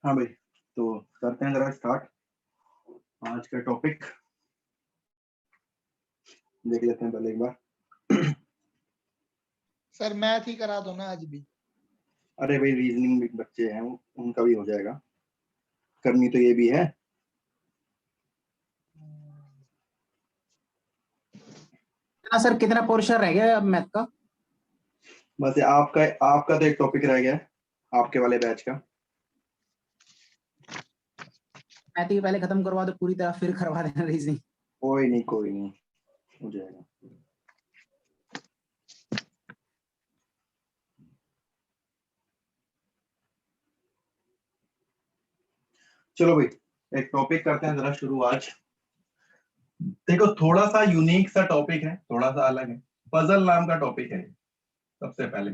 हाँ भाई, तो करते हैं जरा स्टार्ट आज का टॉपिक। देख लेते हैं पहले एक बार। सर मैथ ही करा दो ना आज भी। अरे भाई, रीजनिंग भी बच्चे हैं, उनका भी हो जाएगा, करनी तो ये भी है। हाँ सर, कितना पोर्शन रह गया अब मैथ का? बस आपका तो एक टॉपिक रह गया है, आपके वाले बैच का। मैथ ही पहले खत्म करवा दो पूरी तरह, फिर करवा देना रीजनिंग। कोई नहीं हो जाएगा। चलो भाई, एक टॉपिक करते हैं जरा शुरू आज। देखो, थोड़ा सा यूनिक सा टॉपिक है, थोड़ा सा अलग है। पजल नाम का टॉपिक है। सबसे पहले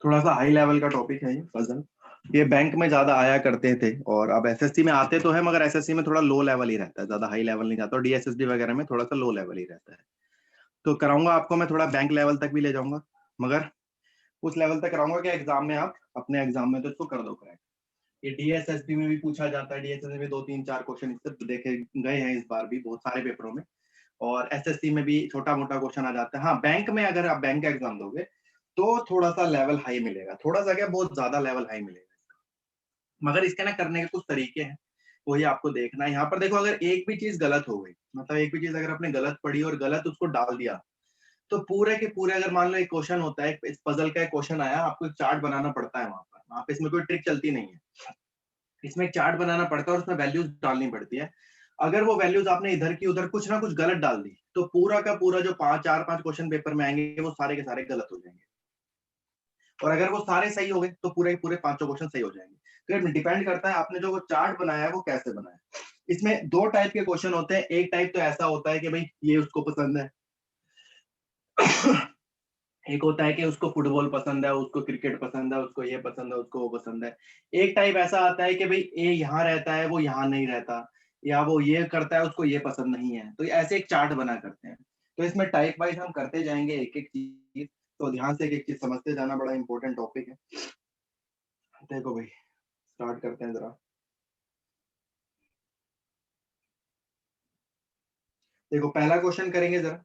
थोड़ा सा हाई लेवल का टॉपिक है ये पजल। ये बैंक में ज्यादा आया करते थे, और अब एसएससी में आते तो है, मगर एसएससी में थोड़ा लो लेवल ही रहता है, ज्यादा हाई लेवल नहीं जाता, और डीएसएसबी वगैरह में थोड़ा सा लो लेवल ही रहता है। तो कराऊंगा आपको मैं, थोड़ा बैंक लेवल तक भी ले जाऊंगा, मगर उस लेवल तक कराऊंगा कि एग्जाम में आप अपने एग्जाम में तो इसको कर दो क्रैक। ये डीएसएसबी में भी पूछा जाता है, डीएसएसबी में 2 3 4 क्वेश्चन इससे देखे गए हैं इस बार भी बहुत सारे पेपरों में, और एसएससी में भी छोटा मोटा क्वेश्चन आ जाता है। हाँ, बैंक में अगर आप बैंक का एग्जाम दोगे तो थोड़ा सा लेवल हाई मिलेगा, थोड़ा सा क्या, बहुत ज्यादा लेवल हाई मिलेगा। मगर इसके ना करने के कुछ तरीके हैं, वही आपको देखना है। यहाँ पर देखो, अगर एक भी चीज गलत हो गई, मतलब एक भी चीज अगर आपने गलत पढ़ी और गलत उसको डाल दिया, तो पूरे के पूरे, अगर मान लो एक क्वेश्चन होता है, इस पजल का एक क्वेश्चन आया, आपको एक चार्ट बनाना पड़ता है वहां पे इसमें कोई ट्रिक चलती नहीं है। इसमें एक चार्ट बनाना पड़ता है और उसमें वैल्यूज डालनी पड़ती है। अगर वो वैल्यूज आपने इधर की उधर कुछ ना कुछ गलत डाल दी, तो पूरा का पूरा जो 5 4 5 क्वेश्चन पेपर में आएंगे वो सारे के सारे गलत हो जाएंगे, और अगर वो सारे सही हो गए तो पूरे के पूरे 5 क्वेश्चन सही हो जाएंगे। तो डिपेंड करता है आपने जो वो चार्ट बनाया है वो कैसे बनाया है। इसमें 2 टाइप के क्वेश्चन होते हैं। एक टाइप तो ऐसा होता है कि भाई ये उसको पसंद है। एक होता है कि उसको फुटबॉल पसंद है, उसको क्रिकेट पसंद है, उसको ये पसंद है, उसको वो पसंद है। एक टाइप ऐसा आता है कि भाई ये यहाँ रहता है, वो यहाँ नहीं रहता, या वो ये करता है, उसको ये पसंद नहीं है। तो ऐसे एक चार्ट बना करते हैं। तो इसमें टाइप वाइज हम करते जाएंगे एक एक चीज, तो ध्यान से एक एक चीज समझते जाना, बड़ा इंपॉर्टेंट टॉपिक है। देखो भाई, स्टार्ट करते हैं जरा। देखो, पहला क्वेश्चन करेंगे जरा।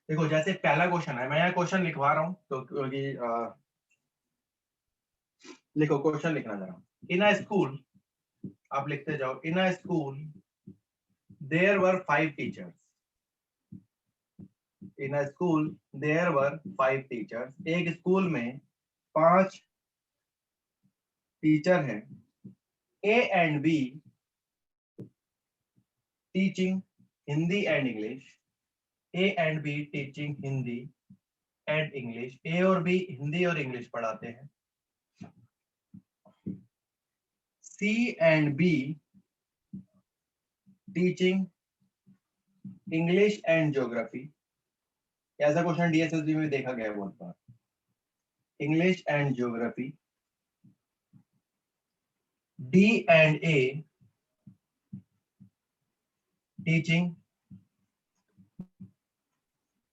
देखो, जैसे पहला क्वेश्चन है, मैं यहाँ क्वेश्चन लिखवा रहा हूँ तो क्योंकि लिखो, क्वेश्चन लिखना जरा। इन अ स्कूल, आप लिखते जाओ। In a school there were 5 teachers. In a school there were 5 teachers. एक स्कूल में 5 टीचर हैं। A and B teaching Hindi and English. A and B teaching Hindi and English. A और बी हिंदी और इंग्लिश पढ़ाते हैं। C and B teaching English and geography. ऐसा question DSSB में देखा गया है बहुत बार। English and geography. D and A teaching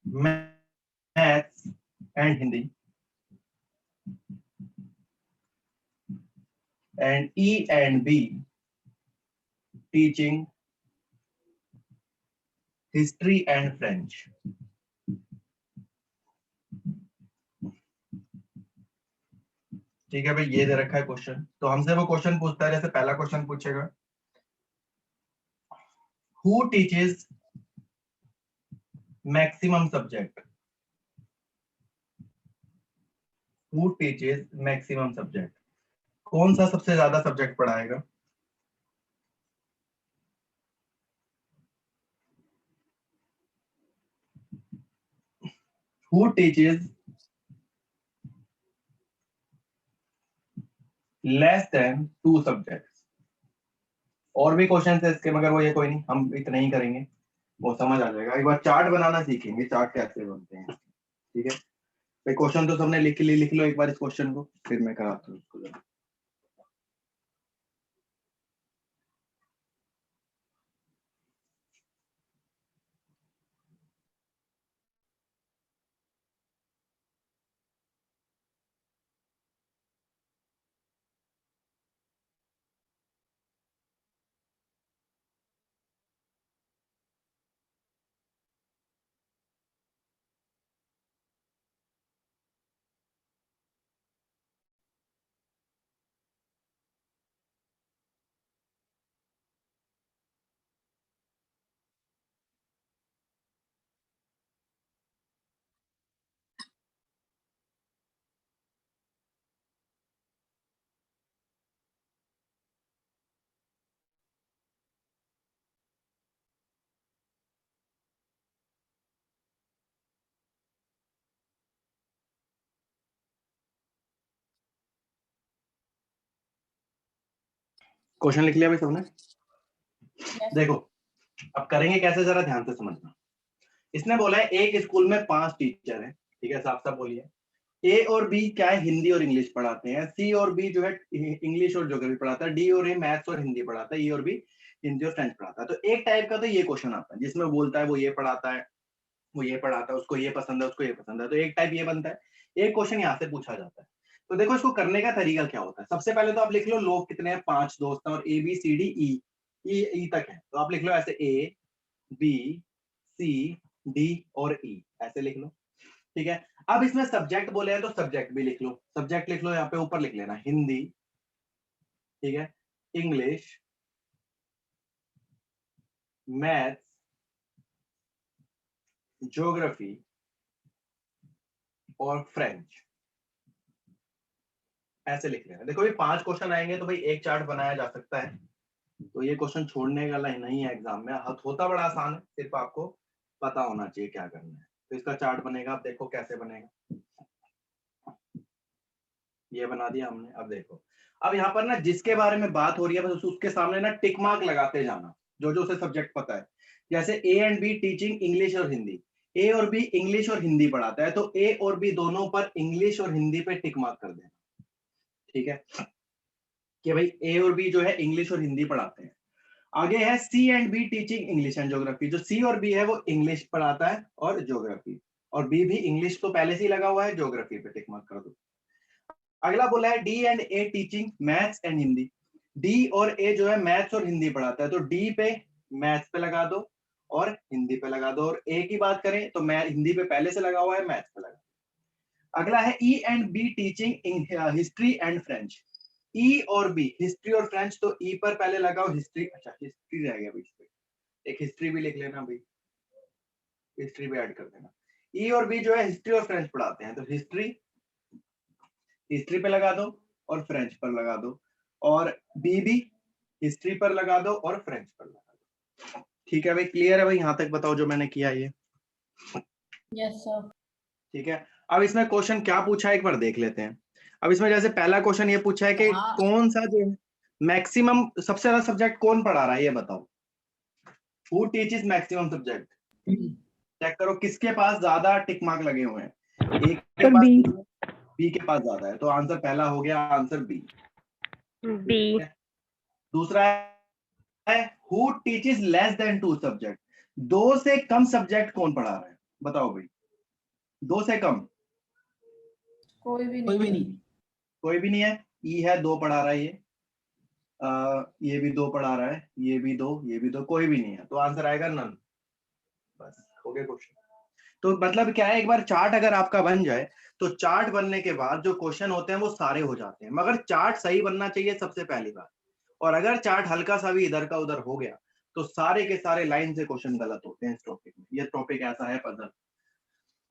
maths and Hindi. And E and B teaching history and French. ठीक है भाई, ये दे रखा है क्वेश्चन। तो हमसे वो क्वेश्चन पूछता है, जैसे पहला क्वेश्चन पूछेगा, who teaches maximum subject. Who teaches maximum subject, कौन सा सबसे ज्यादा सब्जेक्ट पढ़ाएगा? Who teaches less than 2 subjects. और भी क्वेश्चन है इसके, मगर वो ये कोई नहीं, हम इतना ही करेंगे, वो समझ आ जाएगा। एक बार चार्ट बनाना सीखेंगे, चार्ट कैसे बनते हैं। ठीक है भाई, क्वेश्चन तो सबने लिख लो एक बार इस क्वेश्चन को, फिर मैं कराता हूँ उसको जरा। क्वेश्चन लिख लिया भाई सबने? देखो अब करेंगे कैसे, जरा ध्यान से समझना। इसने बोला है एक स्कूल में 5 टीचर हैं, ठीक है, साफ साफ बोलिए। ए और बी क्या है, हिंदी और इंग्लिश पढ़ाते हैं। सी और बी जो है इंग्लिश और ज्योग्राफी पढ़ाता है। डी और ए मैथ्स और हिंदी पढ़ाता है। ई और बी हिंदी और फ्रेंच पढ़ाता है। तो एक टाइप का तो ये क्वेश्चन आता है जिसमें बोलता है वो ये पढ़ाता है, वो ये पढ़ाता है, उसको ये पसंद है, उसको ये पसंद है। तो एक टाइप ये बनता है। एक क्वेश्चन यहाँ से पूछा जाता है। तो देखो इसको करने का तरीका क्या होता है। सबसे पहले तो आप लिख लो लोग कितने हैं, 5 दोस्त हैं और A B C D E, ई तक है। तो आप लिख लो ऐसे ए बी सी डी और ई, ऐसे लिख लो, ठीक है। अब इसमें सब्जेक्ट बोले हैं तो सब्जेक्ट भी लिख लो। सब्जेक्ट लिख लो, यहाँ पे ऊपर लिख लेना हिंदी, ठीक है, इंग्लिश, मैथ्स, ज्योग्राफी और फ्रेंच, ऐसे लिख लेना। देखो ये 5 क्वेश्चन आएंगे तो भाई एक चार्ट बनाया जा सकता है। तो ये क्वेश्चन छोड़ने का नहीं है एग्जाम में, होता बड़ा आसान है, सिर्फ आपको पता होना चाहिए क्या करना है। तो इसका चार्ट बनेगा, आप देखो कैसे बनेगा। ये बना दिया हमने। अब देखो, अब यहाँ पर ना जिसके बारे में बात हो रही है बस उसके सामने ना टिक मार्क लगाते जाना, जो जो उसे सब्जेक्ट पता है। जैसे ए एंड बी टीचिंग इंग्लिश और हिंदी, ए और बी इंग्लिश और हिंदी पढ़ाता है, तो ए और बी दोनों पर इंग्लिश और हिंदी पे टिक मार्क कर देना, ठीक है, कि भाई ए और बी जो है इंग्लिश और हिंदी पढ़ाते हैं। आगे है C and B teaching English and geography, जो सी और बी है वो इंग्लिश पढ़ाता है और ज्योग्राफी, और बी भी इंग्लिश तो पहले से ही लगा हुआ है, ज्योग्राफी पे टिक मार्क कर दो। अगला बोला है D and A teaching maths and Hindi, D और ए जो है मैथ्स और हिंदी पढ़ाता है, तो डी पे मैथ्स पे लगा दो और हिंदी पे लगा दो। और ए की बात करें तो मैं हिंदी पे पहले से लगा हुआ है, मैथ्स पे लगा। अगला है E and B teaching history and French, E और बी हिस्ट्री और फ्रेंच, तो ई पर पहले लगाओ हिस्ट्री, अच्छा हिस्ट्री रह गया बीच पे, एक हिस्ट्री भी लिख लेना भाई, हिस्ट्री भी ऐड कर देना। ई और बी जो है हिस्ट्री और फ्रेंच पढ़ाते हैं, तो हिस्ट्री हिस्ट्री पे लगा दो और फ्रेंच पर लगा दो, और बी भी हिस्ट्री पर लगा दो और फ्रेंच पर लगा दो। ठीक है भाई, क्लियर है भाई, यहाँ तक बताओ जो मैंने किया ये? Yes sir. ठीक है। अब इसमें क्वेश्चन क्या पूछा है एक बार देख लेते हैं। अब इसमें जैसे पहला क्वेश्चन ये पूछा है कि कौन सा जो मैक्सिमम सबसे ज्यादा सब्जेक्ट कौन पढ़ा रहा है, ये बताओ। Who teaches maximum subject? Check करो किसके पास ज्यादा टिक मार्क लगे हुए हैं। एक के पास, बी के पास ज्यादा है, तो आंसर पहला हो गया, आंसर बी। बी। दूसरा है who teaches less than 2 subject, 2 से कम सब्जेक्ट कौन पढ़ा रहा है, बताओ भाई। 2 से कम कोई भी कोई भी नहीं। नहीं। कोई भी नहीं है। ई है 2 पढ़ा रहा है, ये भी 2 पढ़ा रहा है, ये भी 2, ये भी 2, कोई भी नहीं है, तो आंसर आएगा नन। बस हो गया क्वेश्चन। तो मतलब क्या है, एक बार चार्ट अगर आपका बन जाए तो चार्ट बनने के बाद जो क्वेश्चन होते हैं वो सारे हो जाते हैं, मगर चार्ट सही बनना चाहिए सबसे पहली बात। और अगर चार्ट हल्का सा भी इधर का उधर हो गया तो सारे के सारे लाइन से क्वेश्चन गलत होते हैं इस टॉपिक में। ये टॉपिक ऐसा है पजल।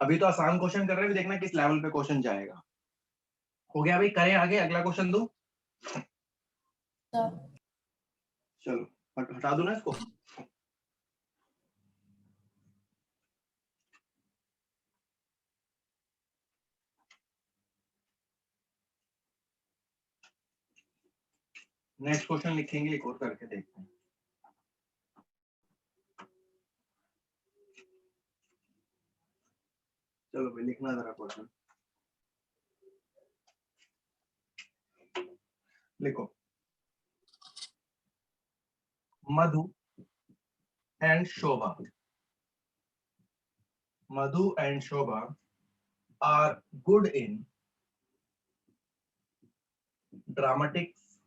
अभी तो आसान क्वेश्चन कर रहे हैं, देखना किस लेवल पे क्वेश्चन जाएगा। हो गया भाई, करें आगे, अगला क्वेश्चन दूं? चलो हटा दूं ना इसको। नेक्स्ट क्वेश्चन लिखेंगे, एक और करके देखते हैं। चलो भाई लिखना जरा क्वेश्चन, लिखो। Madhu and Shobha, Madhu and Shobha are good in dramatics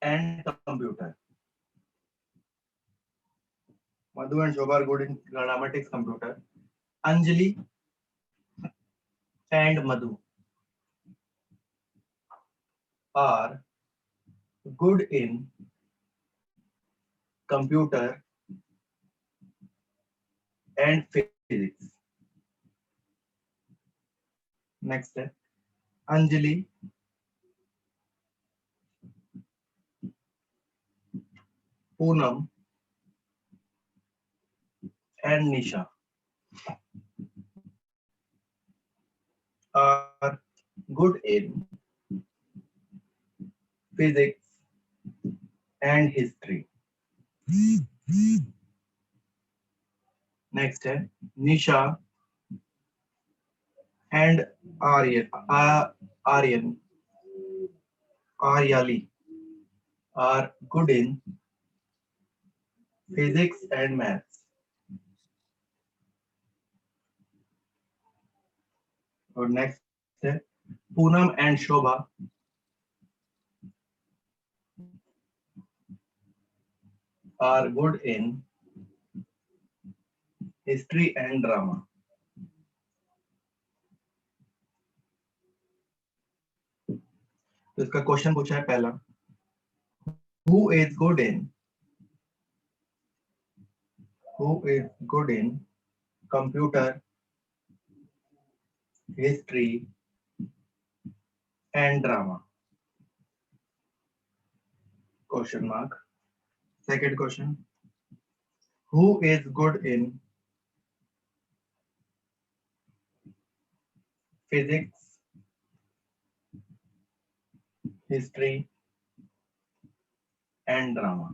and computer. Madhu and Shobha are good in dramatics, computer. Anjali and Madhu are good in computer and physics. Next step. Anjali Poonam and Nisha are good in physics and history. Next है Nisha and Aryali are good in physics and maths. और next है Poonam and Shobha are good in history and drama. तो इसका question पूछा है पहला, who is good in computer, history and drama? Question mark. Second question, who is good in physics, history and drama?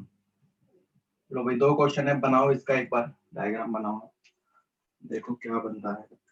लो भाई, दो question है, बनाओ इसका एक बार डायग्राम बनाओ, देखो क्या बनता है।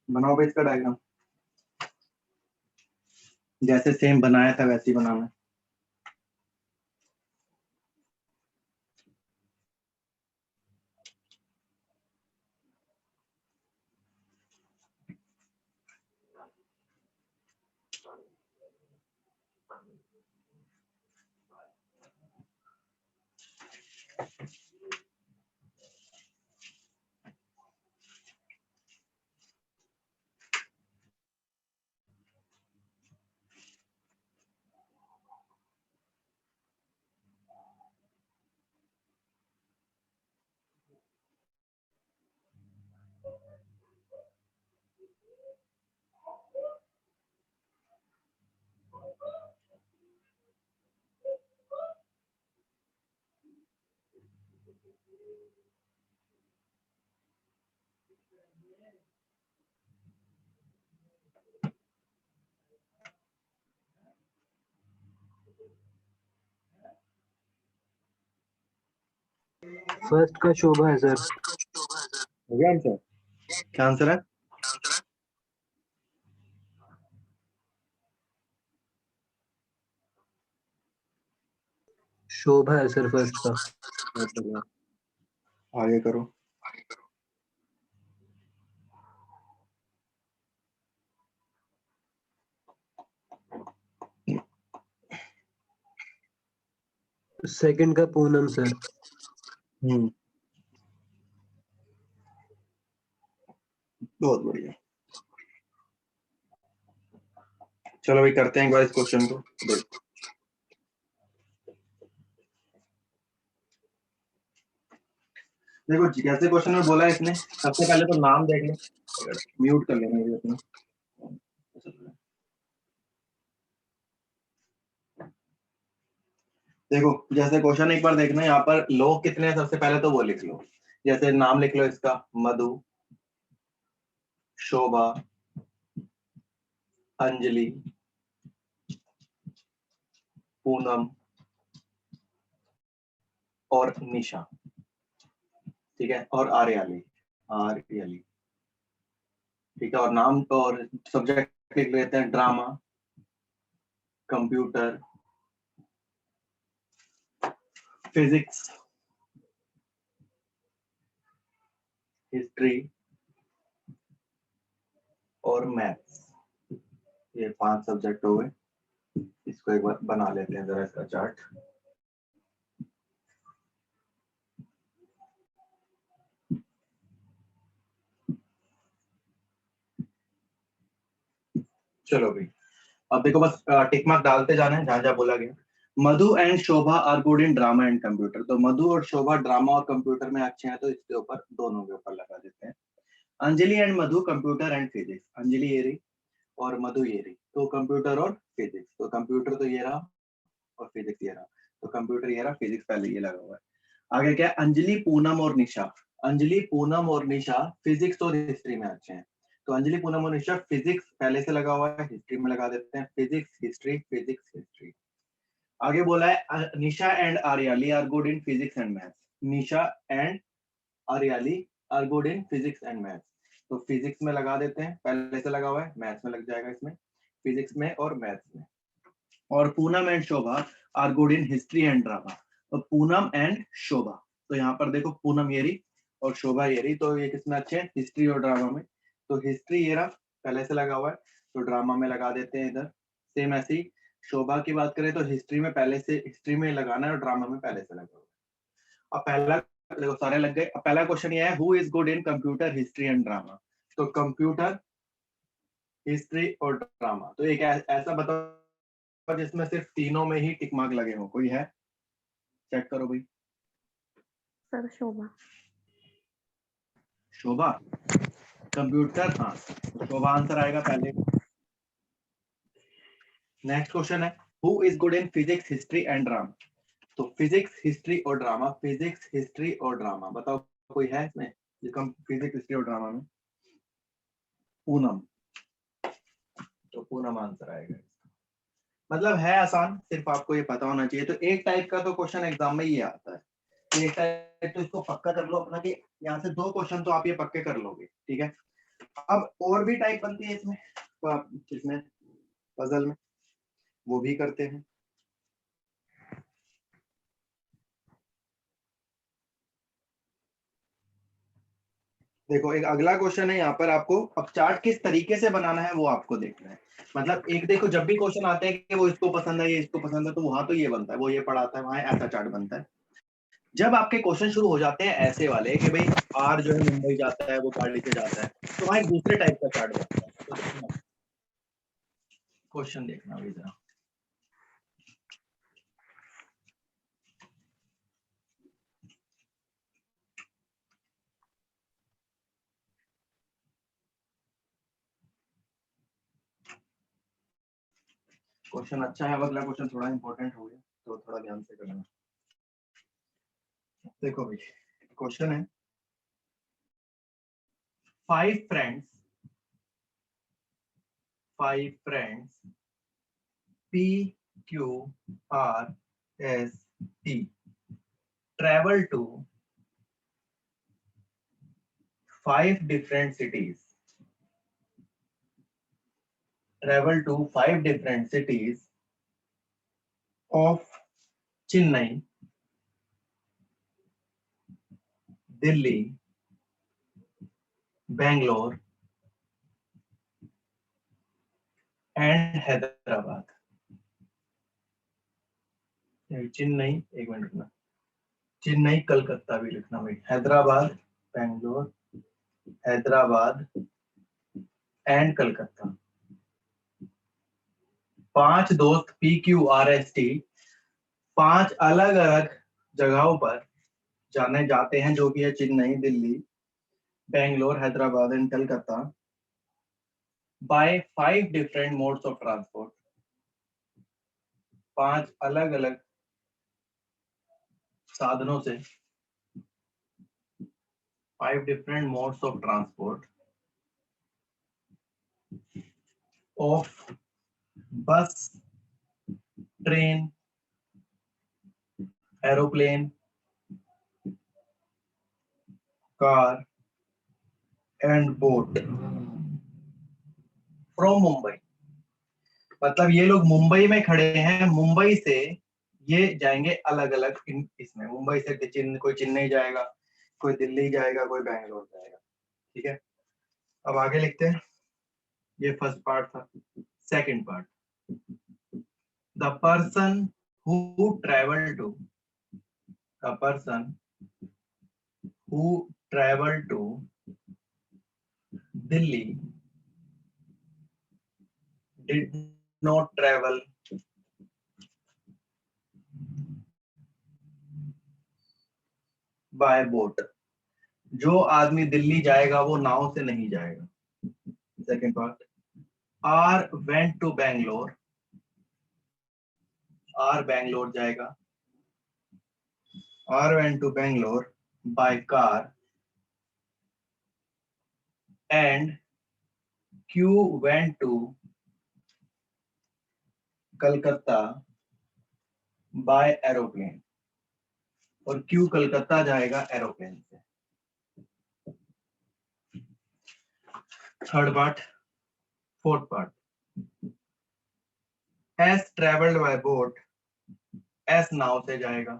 बनाओ भाई इसका डायग्राम, जैसे सेम बनाया था वैसे ही बनाना है। फर्स्ट का शोभा है सर। हो गया आंसर? क्या आंसर है? शोभा है सर फर्स्ट का। आगे करो। सेकंड का पूनम सर। बहुत बढ़िया। चलो भाई करते हैं एक बार इस क्वेश्चन को। देखो जैसे क्वेश्चन में बोला है इसने, सबसे पहले तो नाम देख लो, म्यूट कर लेना ये अपना। देखो जैसे क्वेश्चन एक बार देखना, यहाँ पर लोग कितने हैं सबसे पहले तो वो लिख लो। जैसे नाम लिख लो इसका, मधु, शोभा, अंजलि, पूनम और निशा, ठीक है, और आर्याली, आर्याली, ठीक है। और नाम और सब्जेक्ट लिख लेते हैं, ड्रामा, कंप्यूटर, फिजिक्स, हिस्ट्री और मैथ्स। ये 5 सब्जेक्ट हो गए। इसको एक बार बना लेते हैं जरा इसका चार्ट। चलो भाई, अब देखो बस टिक मार्क डालते जाना है जहां जहां बोला गया। Madhu and Shobha are good in drama and computer. तो मधु और शोभा ड्रामा और कंप्यूटर में अच्छे हैं, तो इसके ऊपर दोनों के ऊपर लगा देते हैं। Anjali and Madhu computer and physics. Anjali ये रही और मधु ये रही, तो कंप्यूटर और फिजिक्स। तो कंप्यूटर तो ये रहा और फिजिक्स ये रहा, तो कंप्यूटर ये रहा, फिजिक्स पहले ये लगा हुआ है। आगे क्या है, अंजलि पूनम और निशा। अंजलि पूनम और निशा फिजिक्स और हिस्ट्री में अच्छे हैं, तो अंजलि पूनम और निशा फिजिक्स पहले से लगा हुआ है, हिस्ट्री में लगा देते हैं, फिजिक्स हिस्ट्री फिजिक्स हिस्ट्री। आगे बोला है Nisha and Aryali are good in physics and maths. Nisha and Aryali are good in physics and maths, तो फिजिक्स में लगा देते हैं, पहले से लगा हुआ है, मैथ्स में लग जाएगा इसमें, फिजिक्स में और मैथ्स में। और Poonam and Shobha are good in history and drama. तो पूनम एंड शोभा, तो यहाँ पर देखो पूनम ये रही और शोभा ये रही, तो ये किसमें अच्छे हैं, हिस्ट्री और ड्रामा में। तो हिस्ट्री ये रहा पहले से लगा हुआ है, तो ड्रामा में लगा देते हैं इधर। सेम ऐसे ही शोभा की बात करें तो हिस्ट्री में पहले से, हिस्ट्री में लगाना है और ड्रामा में पहले से लगा हुआ है। अब पहला देखो सारे लग गए। अब पहला क्वेश्चन ये है, who is good in computer history and drama. तो कंप्यूटर हिस्ट्री और ड्रामा, तो एक ऐसा बताओ जिसमें सिर्फ तीनों में ही टिक मार्क लगे हो, कोई है? चेक करो भाई। सर शोभा। शोभा कंप्यूटर, हाँ शोभा आंसर आएगा पहले। नेक्स्ट क्वेश्चन है, who is good in physics history and drama. तो फिजिक्स हिस्ट्री और ड्रामा, फिजिक्स हिस्ट्री और ड्रामा, बताओ कोई है इसमें जिसका फिजिक्स हिस्ट्री और ड्रामा में? पूनम, तो पूनम आंसर आएगा। मतलब है आसान, सिर्फ आपको ये पता होना चाहिए। तो एक टाइप का तो क्वेश्चन एग्जाम में ये आता है, एक टाइप, तो इसको पक्का कर लो अपना कि यहाँ से 2 क्वेश्चन तो आप ये पक्के कर लोगे, ठीक है। अब और भी टाइप बनती है इसमें, तो आप इसमें पजल में वो भी करते हैं। देखो एक अगला क्वेश्चन है यहाँ पर, आपको अब चार्ट किस तरीके से बनाना है वो आपको देखना है। मतलब एक देखो, जब भी क्वेश्चन आते हैं कि वो इसको पसंद है, ये इसको पसंद है, तो वहां तो ये बनता है, वो ये पढ़ाता है, वहां ऐसा चार्ट बनता है। जब आपके क्वेश्चन शुरू हो जाते हैं ऐसे वाले कि भाई आर जो है मुंबई जाता है, वो गाड़ी से जाता है, तो वहां एक दूसरे टाइप का चार्ट बनता है। तो देखना, क्वेश्चन देखना अभी जरा। क्वेश्चन अच्छा है, अगला क्वेश्चन थोड़ा इंपॉर्टेंट हो गया, तो थोड़ा ध्यान से करना। देखो भाई क्वेश्चन है, 5 friends P Q R S T travel to 5 different cities. Travel to 5 different cities of Chennai, Delhi, Bangalore, and Hyderabad. Chennai, एक मिनट रुकना, चेन्नई कलकत्ता भी लिखना भाई, हैदराबाद, बैंगलोर, हैदराबाद एंड कलकत्ता। 5 दोस्त PQRST 5 अलग अलग जगहों पर जाने जाते हैं, जो कि है Chennai, Delhi, Bangalore, Hyderabad and Calcutta, by 5 different modes of transport. 5 अलग अलग साधनों से, 5 different modes of transport of bus, train, aeroplane, car and boat from Mumbai। मतलब ये लोग मुंबई में खड़े हैं, मुंबई से ये जाएंगे अलग अलग इसमें, मुंबई से कोई चेन्नई जाएगा, कोई दिल्ली जाएगा, कोई बैंगलोर जाएगा, ठीक है। अब आगे लिखते हैं, ये फर्स्ट पार्ट था। Second part, the person who travel to, the person who travel to Delhi did not travel by boat. जो आदमी दिल्ली जाएगा वो नाव से नहीं जाएगा. Second part, R went to Bangalore. R Bangalore जाएगा. R went to Bangalore by car and Q went to Calcutta by aeroplane. और Q Calcutta जाएगा एरोप्लेन से. Third part, fourth part, S travelled by boat. S नाव से जाएगा.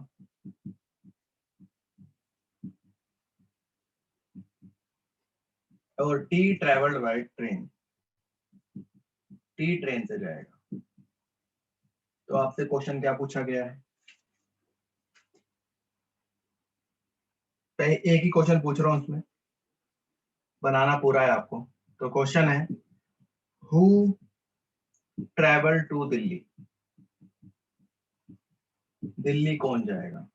और T travelled by train. T train से जाएगा. तो आपसे क्वेश्चन क्या पूछा गया है? एक ही क्वेश्चन पूछ रहा हूं, उसमें बनाना पूरा है आपको. तो क्वेश्चन है who travel to Delhi. Delhi कौन जाएगा?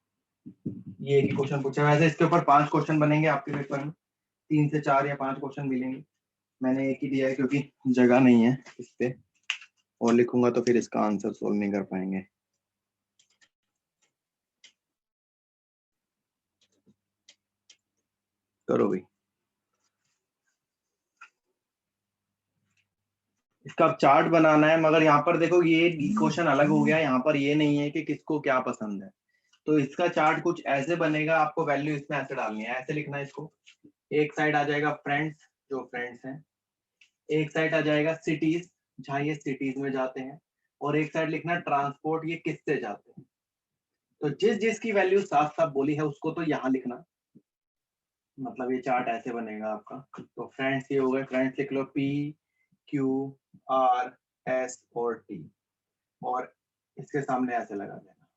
ये एक ही क्वेश्चन पूछा है. वैसे इसके ऊपर 5 क्वेश्चन बनेंगे आपके पेपर में. 3 से 4 या 5 क्वेश्चन मिलेंगे. मैंने एक ही दिया है क्योंकि जगह नहीं है इस पे, और लिखूंगा तो फिर इसका आंसर सोल्व नहीं कर पाएंगे. करो भाई. इसका अब चार्ट बनाना है, मगर यहाँ पर देखो ये क्वेश्चन अलग हो गया. यहाँ पर ये नहीं है कि किसको क्या पसंद है. तो इसका चार्ट कुछ ऐसे बनेगा. आपको वैल्यू इसमें ऐसे डालनी है, ऐसे लिखना है इसको. एक साइड आ जाएगा फ्रेंड्स, जो फ्रेंड्स हैं. एक साइड आ जाएगा सिटीज, जहाँ ये सिटीज में जाते हैं. और एक साइड लिखना ट्रांसपोर्ट, ये किससे जाते हैं. तो जिस जिसकी वैल्यू साफ साफ बोली है उसको तो यहाँ लिखना. मतलब ये चार्ट ऐसे बनेगा आपका. तो फ्रेंड्स ये हो गए. फ्रेंड्स लिख लो पी क्यू आर एस और टी, और इसके सामने ऐसे लगा देना.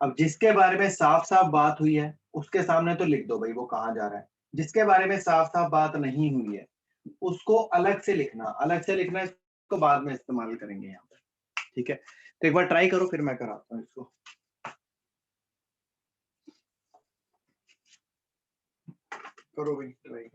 अब जिसके बारे में साफ साफ बात हुई है उसके सामने तो लिख दो भाई वो कहाँ जा रहा है. जिसके बारे में साफ साफ बात नहीं हुई है उसको अलग से लिखना. अलग से लिखना, इसको बाद में इस्तेमाल करेंगे यहाँ पर. ठीक है. तो एक बार ट्राई करो, फिर मैं कराता हूँ इसको. करो भाई ट्राई.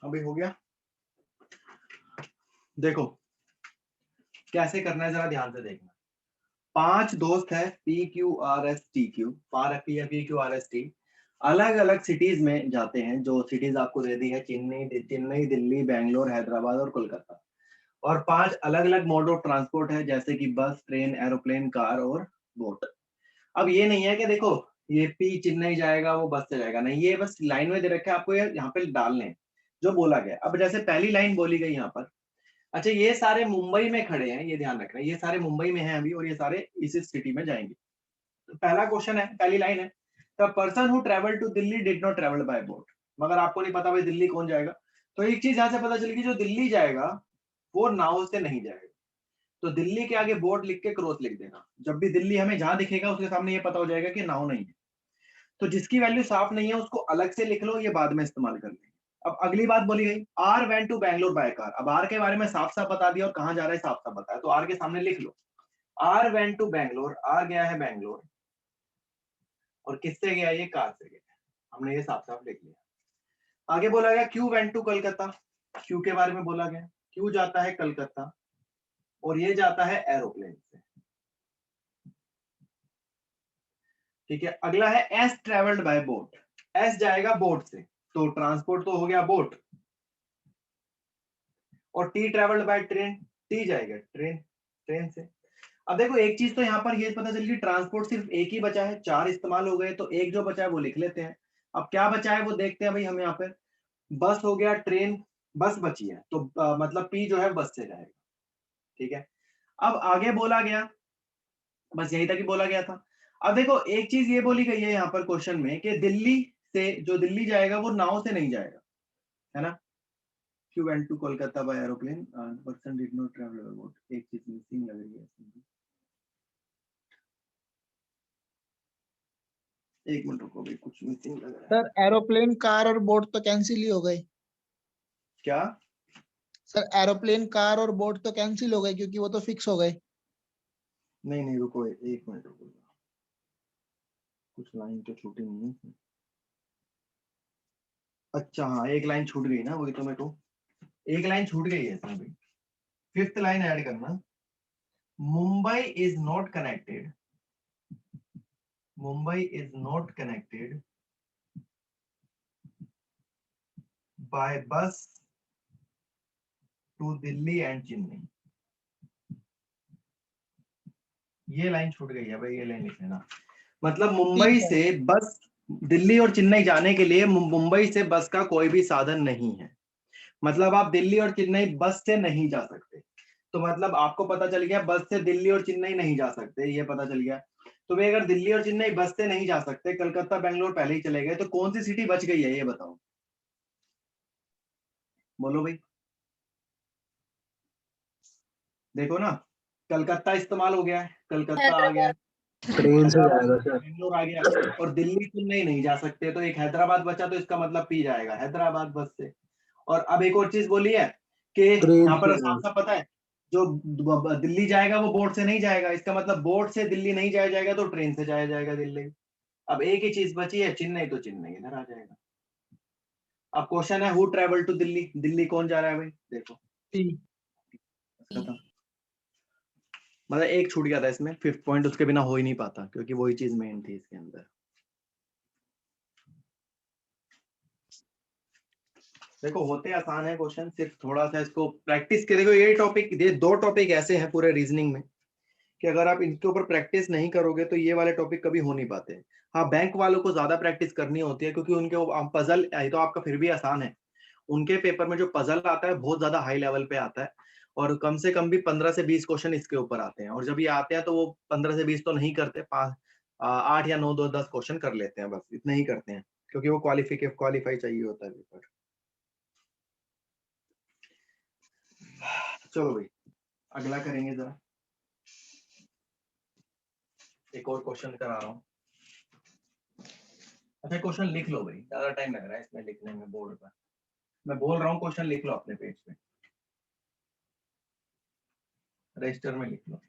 अभी हो गया. देखो कैसे करना है जरा ध्यान से देखना. 5 दोस्त है P Q R S T Q. P Q R S T अलग अलग सिटीज में जाते हैं. जो सिटीज आपको दे दी है चेन्नई, दिल्ली, बैंगलोर, हैदराबाद और कोलकाता. और 5 अलग अलग मोड ऑफ ट्रांसपोर्ट है, जैसे कि बस, ट्रेन, एरोप्लेन, कार और बोट. अब ये नहीं है कि देखो ये पी चेन्नई जाएगा वो बस से जाएगा, नहीं. ये बस लाइन में दे रखा है, आपको यहाँ पे डालने हैं जो बोला गया. अब जैसे पहली लाइन बोली गई यहाँ पर, अच्छा ये सारे मुंबई में खड़े हैं, ये ध्यान रखना. ये सारे मुंबई में हैं अभी, और ये सारे इस सिटी में जाएंगे. तो पहला क्वेश्चन है, पहली लाइन है, the person who travel to Delhi did not travel by boat. मगर आपको नहीं पता भाई दिल्ली कौन जाएगा. तो एक चीज यहाँ से पता चलेगी, जो दिल्ली जाएगा वो नाव से नहीं जाएगा. तो दिल्ली के आगे बोर्ड लिख के क्रॉस लिख देना। जब भी दिल्ली हमें जहां दिखेगा उसके सामने ये पता हो जाएगा कि नाउन नहीं है। तो जिसकी वैल्यू साफ नहीं है उसको अलग से लिख लो, ये बाद में इस्तेमाल कर लेंगे। अब अगली बात बोली गई, R went to Bangalore by car. अब आर के बारे में साफ साफ बता दिया और कहां जा रहा है साफ साफ बताया, तो आर के सामने लिख लो R went to Bangalore, R गया है बैंगलोर और किससे गया, ये कार से गया, हमने ये साफ साफ लिख लिया। आगे बोला गया Q went to Calcutta, Q के बारे में बोला गया, क्यू जाता है कलकत्ता और ये जाता है एरोप्लेन से। ठीक है, अगला है S travelled by boat, S जाएगा बोट से, तो ट्रांसपोर्ट तो हो गया बोट, और T travelled by train, T जाएगा ट्रेन, ट्रेन से। अब देखो एक चीज तो यहाँ पर ये पता चल गई, ट्रांसपोर्ट सिर्फ एक ही बचा है, 4 इस्तेमाल हो गए, तो एक जो बचा है वो लिख लेते हैं। अब क्या बचा है वो देखते हैं भाई हम यहाँ पर, बस हो गया, ट्रेन, बस बची है, तो मतलब पी जो है बस से जाएगा। ठीक है, अब आगे बोला गया, बस यही तक ही बोला गया था। अब देखो एक चीज ये बोली गई है यहाँ पर क्वेश्चन में कि दिल्ली से, जो दिल्ली जाएगा वो नाव से नहीं जाएगा, है ना। You went to Kolkata by aeroplane, person did not travel by boat, एक चीज मिसिंग लग रही है। एक मिनट रुको भाई, कुछ मिसिंग लग रहा है। सर एरोप्लेन, कार और बोट तो कैंसिल ही हो गए। क्या? सर एरोप्लेन, कार और बोट तो कैंसिल हो गए क्योंकि वो तो फिक्स हो गए। नहीं नहीं रुको, एक मिनट रुको, कुछ लाइन तो छूटी नहीं है। अच्छा हाँ, एक लाइन छूट गई ना, वही तो मेरे को एक लाइन छूट गई है इसमें भाई, 5th लाइन ऐड करना। Mumbai is not connected, Mumbai is not connected by बस टू दिल्ली एंड चेन्नई। ये लाइन छूट गई है भाई, ये लाइन लिख लेना। मतलब मुंबई से बस दिल्ली और चेन्नई जाने के लिए मुंबई से बस का कोई भी साधन नहीं है, मतलब आप दिल्ली और चेन्नई बस से नहीं जा सकते। तो मतलब आपको पता चल गया बस से दिल्ली और चेन्नई नहीं जा सकते, ये पता चल गया। तो भाई अगर दिल्ली और चेन्नई बस से नहीं जा सकते, कलकत्ता बेंगलोर पहले ही चले गए, तो कौन सी सिटी बच गई है ये बताओ, बोलो भाई। देखो ना, कलकत्ता इस्तेमाल हो गया है, कलकत्ता आ गया, ट्रेन से जाएगा सर। बेंगलोर आ गया, और दिल्ली चेन्नई नहीं जा सकते, तो एक हैदराबाद बचा, तो इसका मतलब पी जाएगा हैदराबाद बस से। और अब एक और चीज बोली है कि ट्रेन यहाँ पर से साफ साफ पता है, जो दिल्ली जाएगा वो बोट से नहीं जाएगा, इसका मतलब बोट से दिल्ली नहीं जाया जाएगा, तो ट्रेन से जाया जाएगा दिल्ली। अब एक ही चीज बची है चेन्नई, तो चेन्नई इधर आ जाएगा। अब क्वेश्चन है who travel to Delhi, Delhi कौन जा रहा है भाई, देखो खत्म। मतलब एक छूट गया था इसमें, 5th पॉइंट उसके बिना हो ही नहीं पाता, क्योंकि वही चीज मेन थी इसके अंदर। देखो होते आसान है क्वेश्चन, सिर्फ थोड़ा सा इसको प्रैक्टिस के। देखो ये टॉपिक, ये 2 टॉपिक ऐसे हैं पूरे रीजनिंग में कि अगर आप इनके ऊपर प्रैक्टिस नहीं करोगे तो ये वाले टॉपिक कभी हो नहीं पाते। हाँ, बैंक वालों को ज्यादा प्रैक्टिस करनी होती है, क्योंकि उनके पजल तो आपका फिर भी आसान है, उनके पेपर में जो पजल आता है बहुत ज्यादा हाई लेवल पे आता है, और कम से कम भी 15 से 20 क्वेश्चन इसके ऊपर आते हैं। और जब ये आते हैं तो वो 15 से 20 तो नहीं करते, 8 या 9, 10 क्वेश्चन कर लेते हैं, बस इतने ही करते हैं, क्योंकि वो क्वालिफाई चाहिए होता है पेपर। चलो भाई अगला करेंगे जरा, एक और क्वेश्चन करा रहा हूँ। अच्छा क्वेश्चन लिख लो भाई, ज्यादा टाइम लग रहा है इसमें लिखने में, बोर्ड पर मैं बोल रहा हूँ, क्वेश्चन लिख लो अपने पेज पे, रजिस्टर में लिख लो।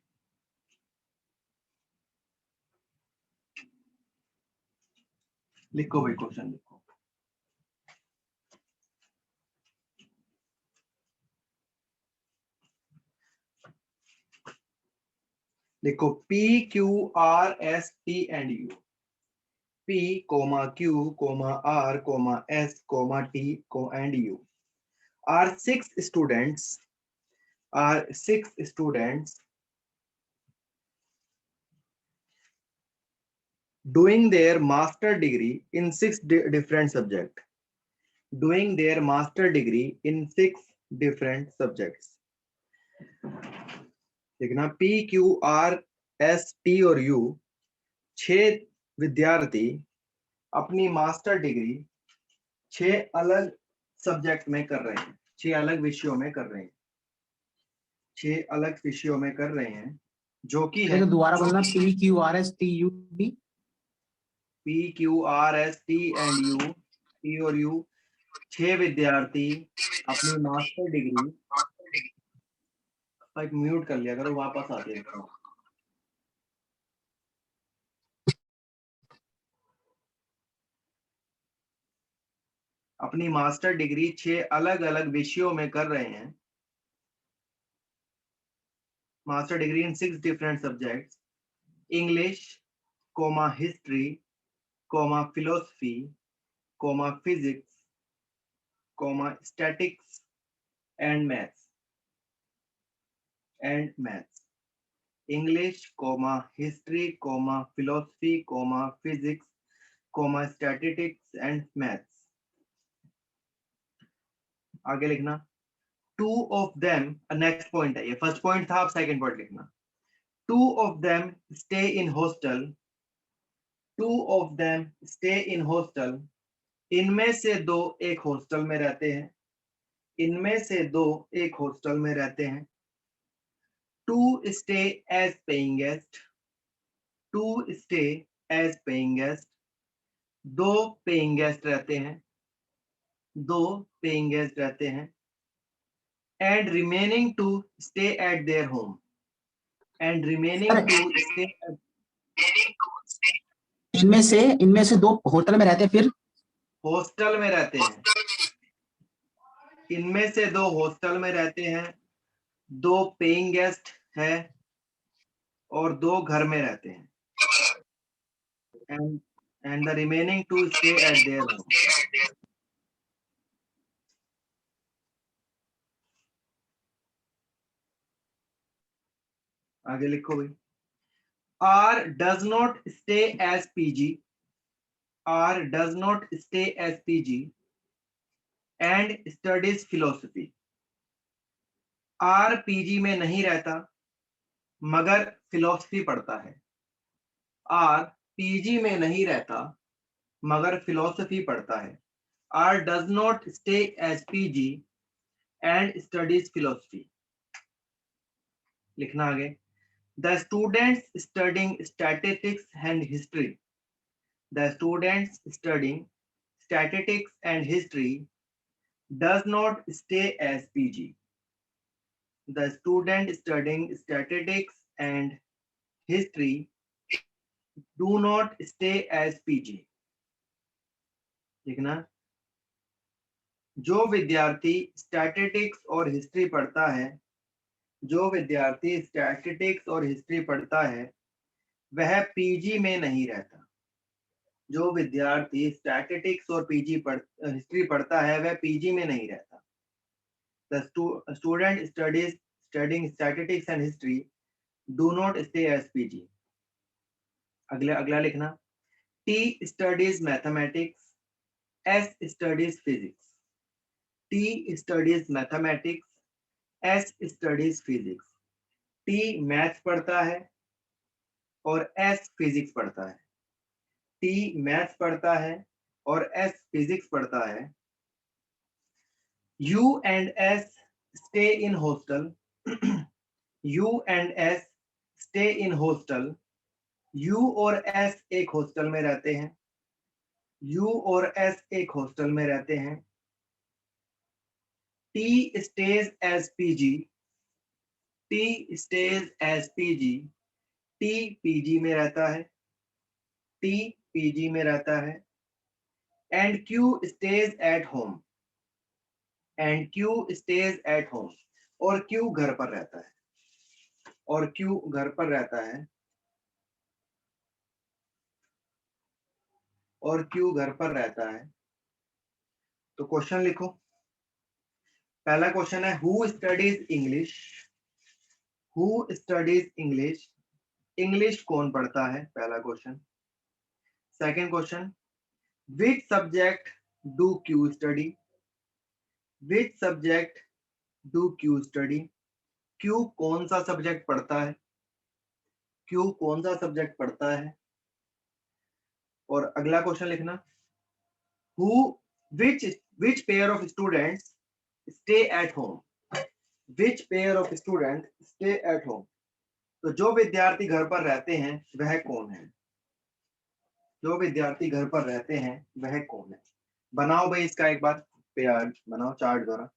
लिखो भाई क्वेश्चन लिखो। लिखो P Q R S T and U, P, Q, R, S, T, and U are 6 students doing their master degree in 6 different subjects. Doing their master degree in 6 different subjects. देखना P, Q, R, S, T और U 6 विद्यार्थी अपनी master degree 6 अलग subject में कर रहे हैं, 6 अलग विषयों में कर रहे हैं। 6 अलग विषयों में कर रहे हैं, जो कि है तो दोबारा बोलना PQRSTUD। PQRST और U 6 विद्यार्थी अपनी मास्टर डिग्री, एक म्यूट कर लिया करो, वापस आते हैं। अपनी मास्टर डिग्री 6 अलग अलग विषयों में कर रहे हैं। Master degree in 6 different subjects, English, history, philosophy, physics, statics and maths English, history, philosophy, physics, statistics and maths. आगे लिखना, 2 of them, नेक्स्ट पॉइंट है ये, फर्स्ट पॉइंट था, अब सेकंड पॉइंट लिखना। 2 of them stay in hostel, 2 of them stay in hostel, इनमें से 2 एक हॉस्टल में रहते हैं, इनमें से 2 एक हॉस्टल में रहते हैं। 2 stay as paying guest, 2 stay as paying guest, 2 paying guest रहते हैं, 2 पेइंग गेस्ट रहते हैं। And remaining 2 stay at their home, and remaining 2 stay इनमें से 2 होटल में रहते हैं, फिर हॉस्टल में रहते हैं। इनमें से 2 हॉस्टल में रहते हैं, 2 पेइंग गेस्ट है और 2 घर में रहते हैं। And the remaining 2 stay at their home. आगे लिखो भाई। R does not stay as PG, R does not stay as PG and studies philosophy. R PG में नहीं रहता मगर फिलोसफी पढ़ता है। R PG में नहीं रहता मगर फिलोसफी पढ़ता है। R does not stay as PG and studies philosophy. लिखना आगे। The students studying statistics and history, the students studying statistics and history does not stay as PG. The student studying statistics and history do not stay as PG. लिखना, जो विद्यार्थी statistics और history पढ़ता है, जो विद्यार्थी स्टैटिस्टिक्स और history पढ़ता है वह पीजी में नहीं रहता। जो विद्यार्थी स्टैटिस्टिक्स और हिस्ट्री पढ़ता है वह पीजी में नहीं रहता। The student studying statistics and history do not stay as PG. अगला लिखना, T studies mathematics, S studies physics. T studies mathematics, S studies physics. T maths पढ़ता है और S फिजिक्स पढ़ता है। T मैथ्स पढ़ता है और S फिजिक्स पढ़ता है। U and S stay in hostel. U and S stay in hostel. U और S एक हॉस्टल में रहते हैं। U और S एक हॉस्टल में रहते हैं। T stays as PG. T stays as PG. T PG में रहता है। T PG में रहता है। And Q stays at home. And Q stays at home. और Q घर पर रहता है। और Q घर पर रहता है। और Q घर पर रहता है। तो क्वेश्चन लिखो। पहला क्वेश्चन है, who studies English? Who studies English? English कौन पढ़ता है? पहला question. Second question, which subject do Q study? Which subject do Q study? Q कौन सा सब्जेक्ट पढ़ता है? क्यू कौन सा सब्जेक्ट पढ़ता है? और अगला क्वेश्चन लिखना, who which pair of students stay at home? Which pair of student stay at home, तो जो विद्यार्थी घर पर रहते हैं वह कौन है, जो विद्यार्थी घर पर रहते हैं वह कौन है। बनाओ भाई इसका एक बार पेयर बनाओ चार्ट द्वारा।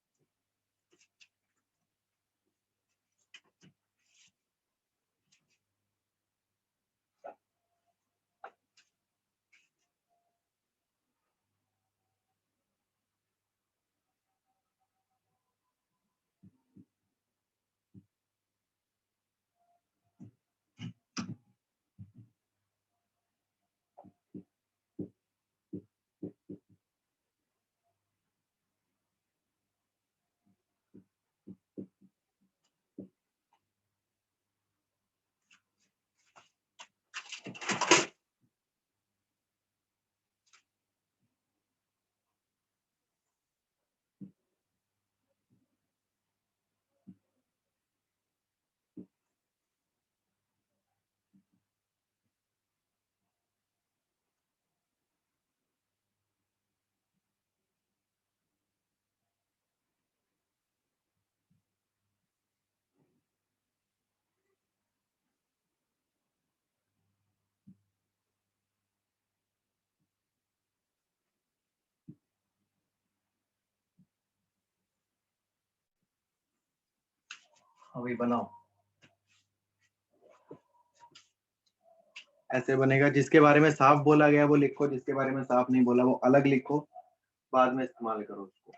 अभी बनाओ, ऐसे बनेगा। जिसके बारे में साफ बोला गया वो लिखो, जिसके बारे में साफ नहीं बोला वो अलग लिखो, बाद में इस्तेमाल करो उसको।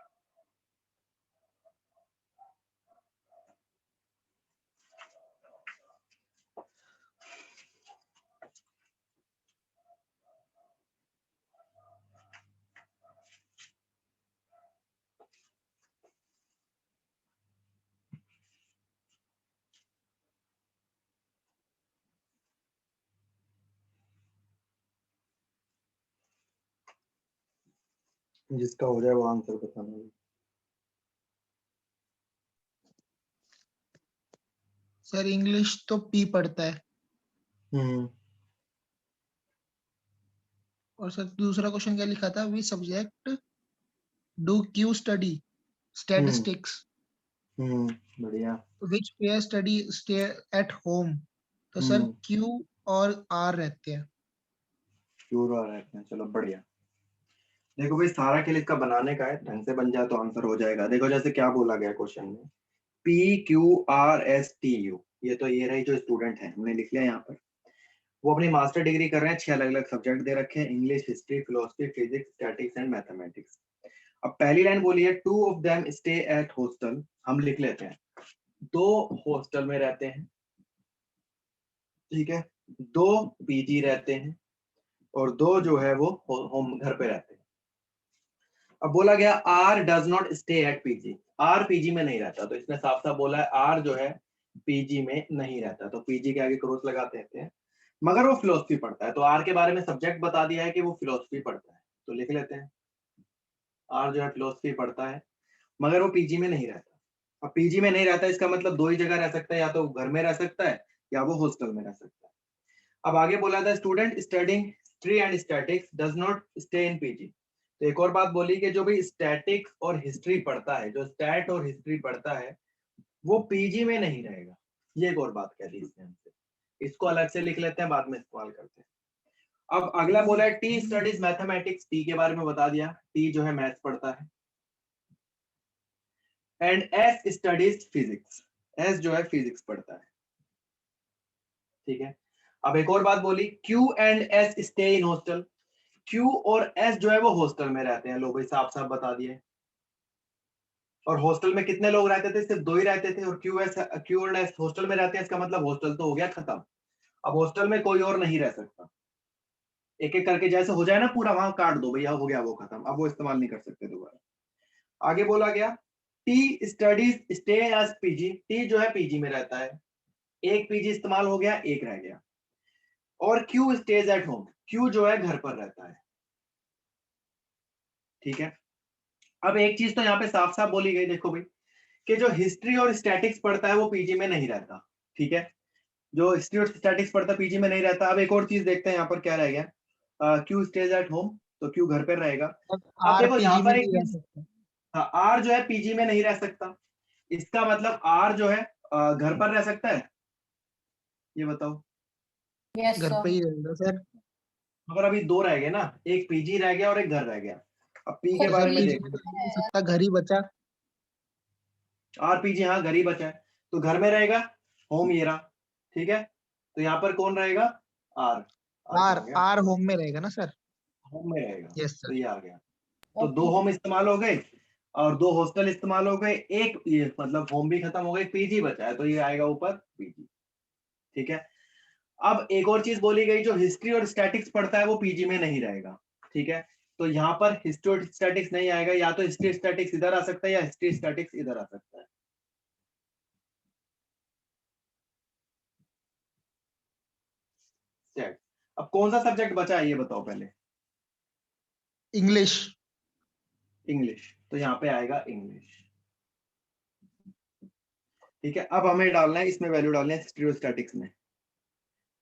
जिसका हो जाए वो आंसर बताना। सर इंग्लिश तो पी पढ़ता है, और सर दूसरा क्वेश्चन क्या लिखा था, V subject do Q study statistics, बढ़िया। Which pair study stay at home, तो सर क्यू और आर रहते हैं। क्यों आ रहा है, चलो बढ़िया। देखो भाई सारा खेल इसका बनाने का है, ढंग से बन जाए तो आंसर हो जाएगा। देखो जैसे क्या बोला गया क्वेश्चन में, P Q R S T U, ये तो ये रही जो स्टूडेंट है, हमने लिख लिया यहाँ पर। वो अपनी मास्टर डिग्री कर रहे हैं, 6 अलग अलग सब्जेक्ट दे रखे हैं, English, history, philosophy, physics, statics and mathematics. अब पहली लाइन बोली है, 2 of them stay at hostel, हम लिख लेते हैं 2 हॉस्टल में रहते हैं, ठीक है, 2 पीजी रहते हैं, और 2 जो है वो होम घर पे रहते हैं। अब बोला गया R does not stay at PG, R PG में नहीं रहता, तो इसने साफ साफ बोला है आर जो है पीजी में नहीं रहता, तो पीजी के आगे क्रॉस लगाते हैं, मगर वो फिलोसफी पढ़ता है। तो आर के बारे में सब्जेक्ट बता दिया है कि वो फिलोसफी पढ़ता है, तो लिख लेते हैं आर जो है फिलोसफी पढ़ता है, मगर वो पीजी में नहीं रहता। अब पीजी में नहीं रहता इसका मतलब 2 ही जगह रह सकता है, या तो घर में रह सकता है या वो हॉस्टल में रह सकता है। अब आगे बोला था student studying history and statics does not stay in PG, तो एक और बात बोली कि जो भी स्टैटिक्स और हिस्ट्री पढ़ता है, जो स्टैट और हिस्ट्री पढ़ता है वो पीजी में नहीं रहेगा, ये एक और बात कह दी इसने हमसे, इसको अलग से लिख लेते हैं, बाद में इस्तेमाल करते हैं। अब अगला बोला है टी स्टडीज मैथमेटिक्स, टी के बारे में बता दिया, टी जो है मैथ्स पढ़ता है, and S studies physics, S जो है फिजिक्स पढ़ता है, ठीक है। अब एक और बात बोली, Q and S stay in hostel, Q और एस जो है वो हॉस्टल में रहते हैं, लोग साफ साफ बता दिए। और हॉस्टल में कितने लोग रहते थे, सिर्फ 2 ही रहते थे, और क्यू और एस हॉस्टल में रहते हैं, इसका मतलब हॉस्टल तो हो गया खत्म, अब हॉस्टल में कोई और नहीं रह सकता। एक एक करके जैसे हो जाए ना पूरा, वहां काट दो भैया, हो गया वो खत्म, अब वो इस्तेमाल नहीं कर सकते दोबारा। आगे बोला गया T studies stay as PG, T जो है पीजी में रहता है, एक पीजी इस्तेमाल हो गया, एक रह गया। और Q stage at home, Q जो है घर पर रहता है, ठीक है। अब एक चीज तो यहाँ पे साफ साफ बोली गई, देखो भाई, कि जो हिस्ट्री और स्टैटिक्स पढ़ता है वो पीजी में नहीं रहता, ठीक है, जो हिस्ट्री और स्टैटिक्स पढ़ता पीजी में नहीं रहता। अब एक और चीज देखते हैं यहाँ पर क्या रह गया, क्यू स्टेज एट होम, तो क्यू घर पर रहेगा। अब आर देखो यहाँ पीजी में पर एक नहीं रह चीज, सकता। हाँ आर जो है पीजी में नहीं रह सकता, इसका मतलब आर जो है घर पर रह सकता है, ये बताओ। यस घर पे सर। ही रहेगा सर। मगर अभी दो रह गए ना, एक पीजी रह गया और एक घर रह गया। अब पी के सर, बारे सर में पीजी देखो। में तो रह नहीं सकता, घर ही बचा। आरपीजी हाँ घर ही बचा है, तो घर में रहेगा, होम ये रहा, ठीक है। तो यहाँ पर कौन रहेगा, आर। आर आ गया, आर होम में रहेगा ना सर। होम में रहेगा, यस तो सर। ये आ गया। तो दो ओके होम इस्तेमाल हो गए और दो हॉस्टल इस्तेमाल हो गए, एक ये मतलब होम भी खत्म हो गए, पीजी बचा है, तो ये आएगा ऊपर पीजी, ठीक है। अब एक और चीज बोली गई, जो हिस्ट्री और स्टैटिक्स पढ़ता है वो पीजी में नहीं रहेगा, ठीक है। तो यहाँ पर हिस्ट्री और स्टैटिक्स नहीं आएगा, या तो हिस्ट्री स्टैटिक्स इधर आ सकता है या हिस्ट्री स्टैटिक्स इधर आ सकता है। स्टैट। अब कौन सा सब्जेक्ट बचा है ये बताओ पहले। इंग्लिश। इंग्लिश, तो यहाँ पे आएगा इंग्लिश, ठीक है। अब हमें डालना है, इसमें वैल्यू डालना है हिस्ट्री और स्टैटिक्स में।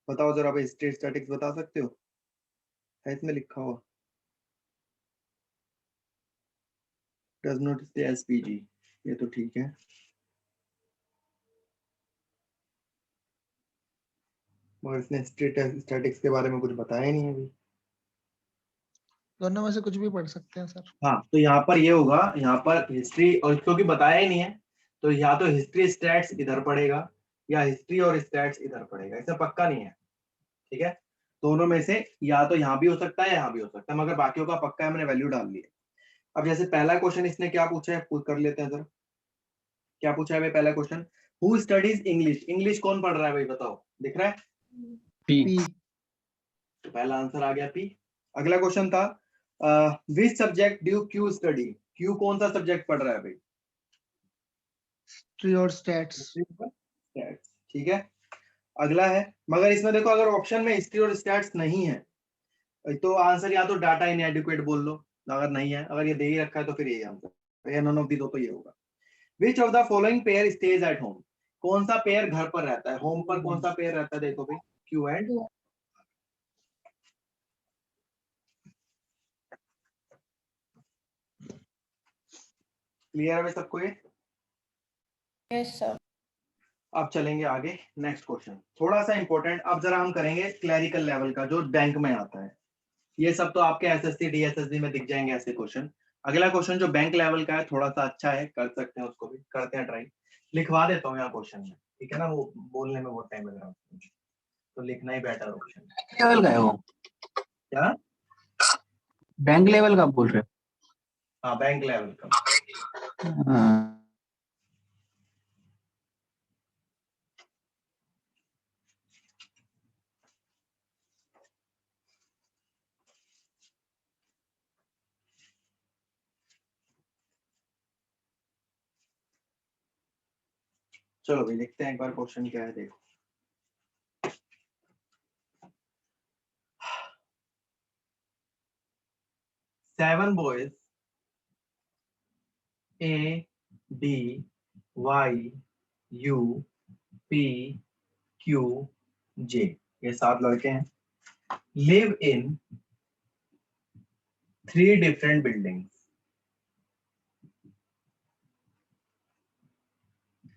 बताओ जरा, आप हिस्ट्री स्टैटिक्स बता सकते हो, है इसमें लिखा हुआ, does not stay as PG, ये तो ठीक है। और इसने स्टैटिक्स के बारे में कुछ बताया ही नहीं है अभी। दोनों में से कुछ भी पढ़ सकते हैं सर। हाँ, तो यहाँ पर ये होगा, यहाँ पर हिस्ट्री, और क्योंकि बताया ही नहीं है तो या तो हिस्ट्री स्टैट्स इधर पड़ेगा या हिस्ट्री और स्टैट्स इधर पड़ेगा, इससे पक्का नहीं है, ठीक है। दोनों में से या तो यहाँ भी हो सकता है, यहाँ भी हो सकता है, मगर बाकियों का पक्का है, मैंने वैल्यू डाल ली है। अब जैसे पहला क्वेश्चन इसने क्या पूछा है, कर लेते हैं जरा। क्या पूछा है भाई पहला question, who studies English, English कौन पढ़ रहा है भाई बताओ, दिख रहा है। पी। पी। तो पहला आंसर आ गया पी। अगला क्वेश्चन था which subject due Q study, Q कौन सा सब्जेक्ट पढ़ रहा है भाई, हिस्ट्री और स्टैट्स। स्टैट्स, ठीक है। अगला है, मगर इसमें देखो अगर ऑप्शन में हिस्ट्री और स्टैट्स नहीं है तो आंसर या तो डाटा इनएडिक्वेट बोल लो, अगर नहीं है, अगर ये दे ही रखा है तो फिर यही आंसर है, नन ऑफ दी दो तो ये होगा। Which of the following pair stage at home, कौन सा पेयर घर पर रहता है, होम पर कौन सा पेयर रहता है, देखो भाई क्यू एंड। क्लियर है सबको ये। Yes sir. अब चलेंगे आगे, नेक्स्ट क्वेश्चन थोड़ा सा इंपॉर्टेंट, अब जरा हम करेंगे क्लैरिकल लेवल का जो बैंक में आता है। ये सब तो आपके एसएससी डीएसएससी में दिख जाएंगे ऐसे क्वेश्चन। अगला क्वेश्चन जो बैंक लेवल का है थोड़ा सा अच्छा है, कर सकते हैं, उसको भी करते हैं ट्राई। लिखवा देता हूँ यहाँ क्वेश्चन में, ठीक है ना, वो बोलने में बहुत टाइम लग रहा है, तो लिखना ही बेटर ऑप्शन। लेवल का है वो, क्या, बैंक लेवल का बोल रहे हाँ बैंक लेवल का। हो। हाँ। चलो भाई देखते हैं एक बार क्वेश्चन क्या है, देखो। Seven boys A D Y U P Q J, ये 7 लड़के हैं, live in 3 different buildings,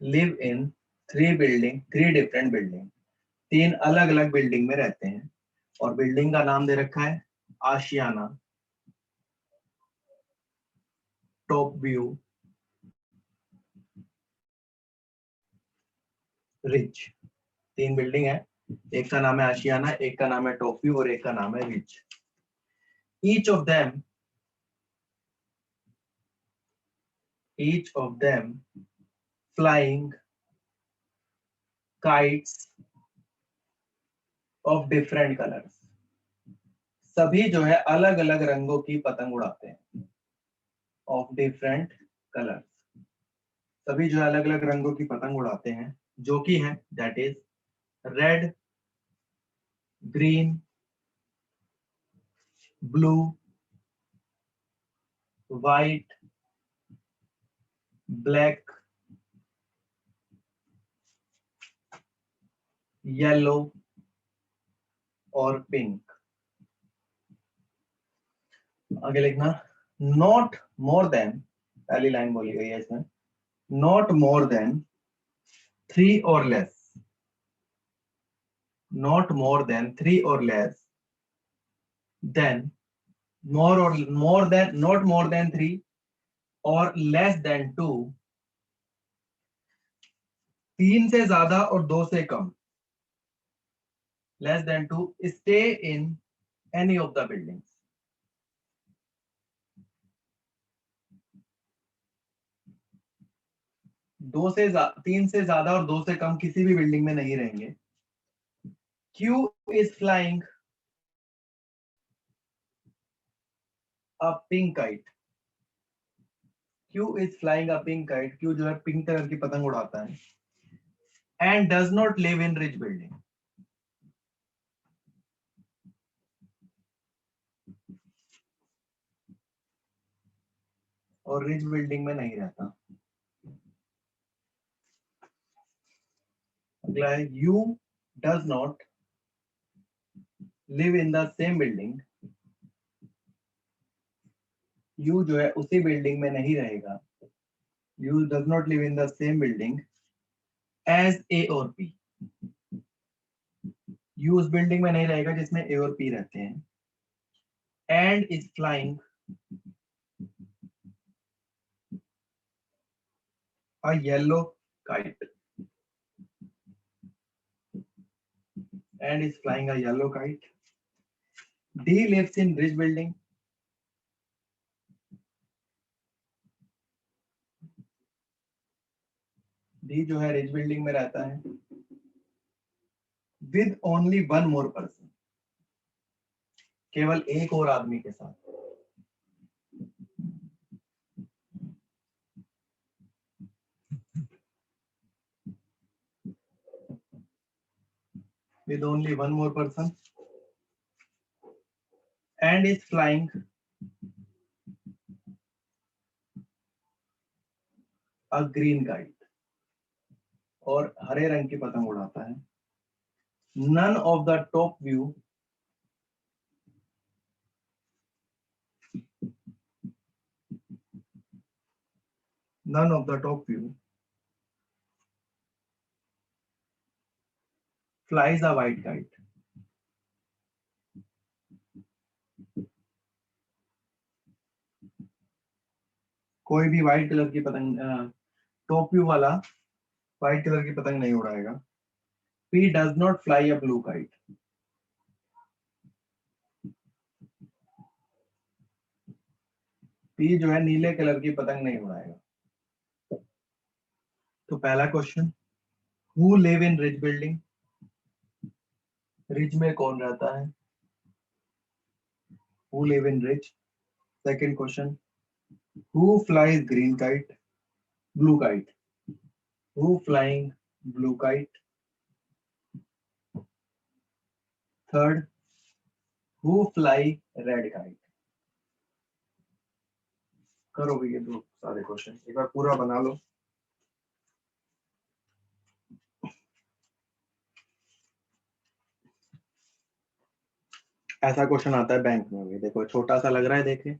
live in 3 different building, 3 अलग अलग बिल्डिंग में रहते हैं, और बिल्डिंग का नाम दे रखा है आशियाना, टॉप व्यू, रिच। 3 बिल्डिंग है, एक का नाम है आशियाना, एक का नाम है टॉप व्यू और एक का नाम है rich. each of them flying kites of different colors, सभी जो है अलग अलग रंगों की पतंग उड़ाते हैं, ऑफ डिफरेंट कलर्स, सभी जो है अलग अलग रंगों की पतंग उड़ाते हैं, जो कि है that is red, green, blue, white, black, yellow और पिंक। आगे लिखना, नॉट मोर देन, पहली लाइन बोली गई है इसमें, not more than 3 or less, not more than 3 or less, then more than, not more than 3 or less than 2, 3 से ज्यादा और 2 से कम, less than 2, stay in any of the buildings. तीन से ज्यादा और 2 से कम किसी भी बिल्डिंग में नहीं रहेंगे. Q is flying a pink kite. Q is flying a pink kite. Q जो है पिंक कलर की पतंग उड़ाता है. And does not live in rich building. और रिच बिल्डिंग में नहीं रहता. अगला है U does not live in the same building. U जो है उसी बिल्डिंग में नहीं रहेगा. U does not live in the same building as A और P. U उस बिल्डिंग में नहीं रहेगा जिसमें A और P रहते हैं. And is flying a yellow kite. And is flying a yellow kite. D lives in rich building. D जो है रिच बिल्डिंग में रहता है. With only one more person. केवल एक और आदमी के साथ. With only one more person. And is flying a green kite. और हरे रंग की पतंग उड़ाता है. None of the top view flies a white kite. कोई भी व्हाइट कलर की पतंग, टॉप व्यू वाला व्हाइट कलर की पतंग नहीं उड़ाएगा. P does not fly a blue kite. P जो है नीले कलर की पतंग नहीं उड़ाएगा. तो पहला question, who live in rich building? Rich में कौन रहता है? Who live in rich? Second question, who flies green kite? Blue kite. Who flying blue kite? Third, who fly red kite? करो भैया दो सारे क्वेश्चन एक बार पूरा बना लो. ऐसा क्वेश्चन आता है बैंक में भी. देखो छोटा सा लग रहा है, देखिए.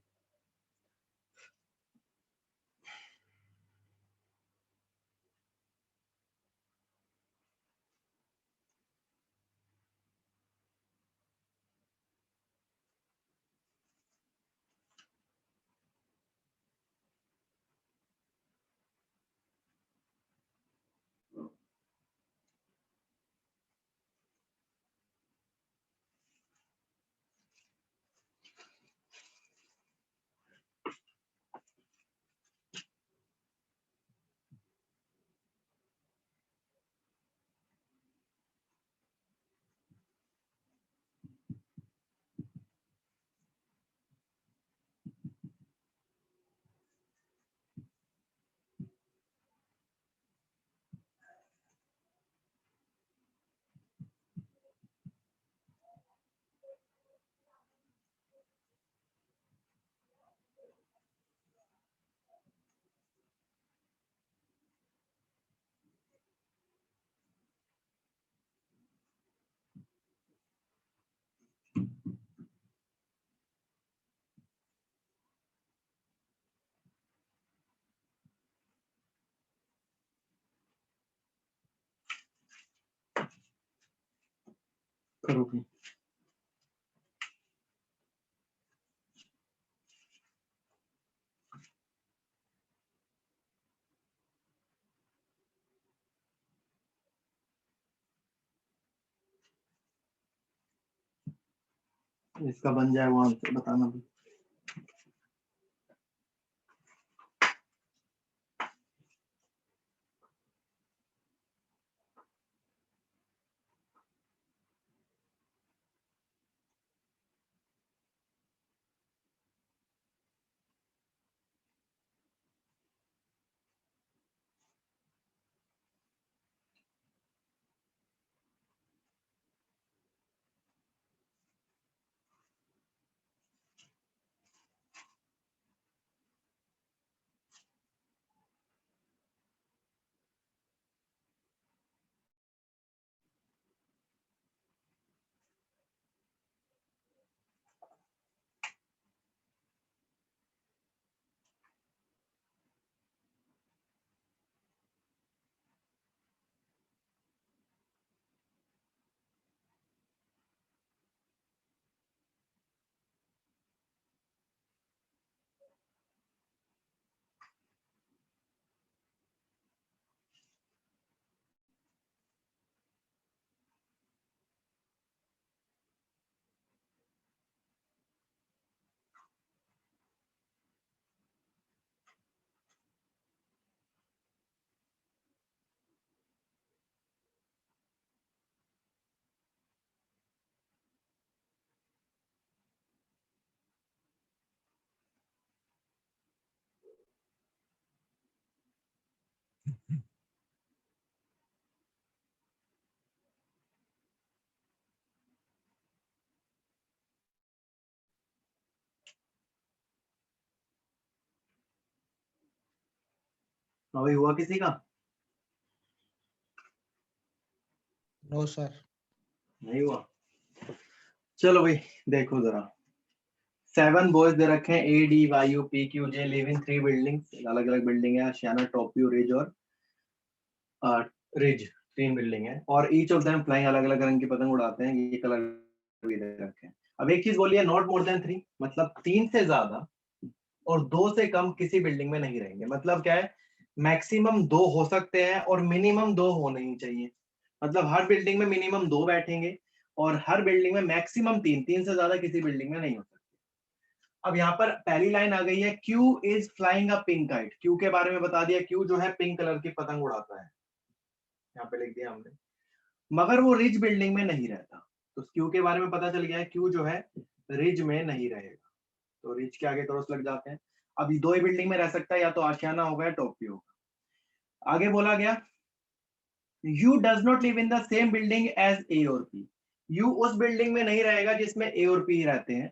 करो भी। इसका बन जाए वहां से बताना भी। अभी हुआ किसी का? No sir. नहीं हुआ। चलो भाई देखो जरा, 7 बॉयज दे रखे हैं, A D Y U P Q J live in 3 buildings, अलग अलग बिल्डिंग है, आशियाना, टोप्यू, रिज और रिज, 3 बिल्डिंग है, और ईच ऑफ देम फ्लाइंग, अलग अलग रंग की पतंग उड़ाते हैं, ये कलर भी दे रखे हैं। अब एक चीज बोलिए, नॉट मोर देन 3, मतलब 3 से ज्यादा और 2 से कम किसी बिल्डिंग में नहीं रहेंगे। मतलब क्या है, मैक्सिमम 2 हो सकते हैं और मिनिमम 2 होने ही चाहिए। मतलब हर बिल्डिंग में मिनिमम 2 बैठेंगे और हर बिल्डिंग में मैक्सिमम 3, 3 से ज्यादा किसी बिल्डिंग में नहीं हो सकते। अब यहाँ पर पहली लाइन आ गई है, Q is flying a pink kite. Q के बारे में बता दिया, Q जो है पिंक कलर की पतंग उड़ाता है, यहाँ पे लिख दिया हमने, मगर वो रिज बिल्डिंग में नहीं रहता। तो Q के बारे में पता चल गया है, Q जो है रिज में नहीं रहेगा, तो रिज के आगे क्रॉस लग जाते हैं। अभी 2 ही बिल्डिंग में रह सकता है, या तो आशियाना होगा या टोप्यू होगा। आगे बोला गया, U does not live in the same building as A और P। U उस बिल्डिंग में नहीं रहेगा जिसमें A और P रहते हैं,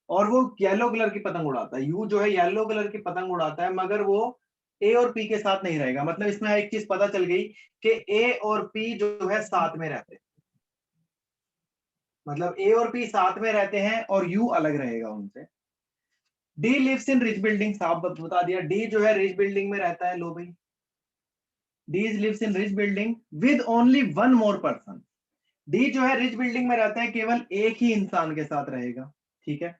और वो येलो कलर की पतंग उड़ाता है। यू जो है येलो कलर की पतंग उड़ाता है, मगर वो ए और पी के साथ नहीं रहेगा। मतलब इसमें एक चीज पता चल गई कि ए और पी जो है साथ में रहते हैं, मतलब ए और पी साथ में रहते हैं और यू अलग रहेगा उनसे। D lives in rich building, साफ बता दिया, डी जो है रिच बिल्डिंग में रहता है। लो भाई, D lives in rich building with only one more person. D जो है रिच बिल्डिंग में रहता है, केवल एक ही इंसान के साथ रहेगा। ठीक है,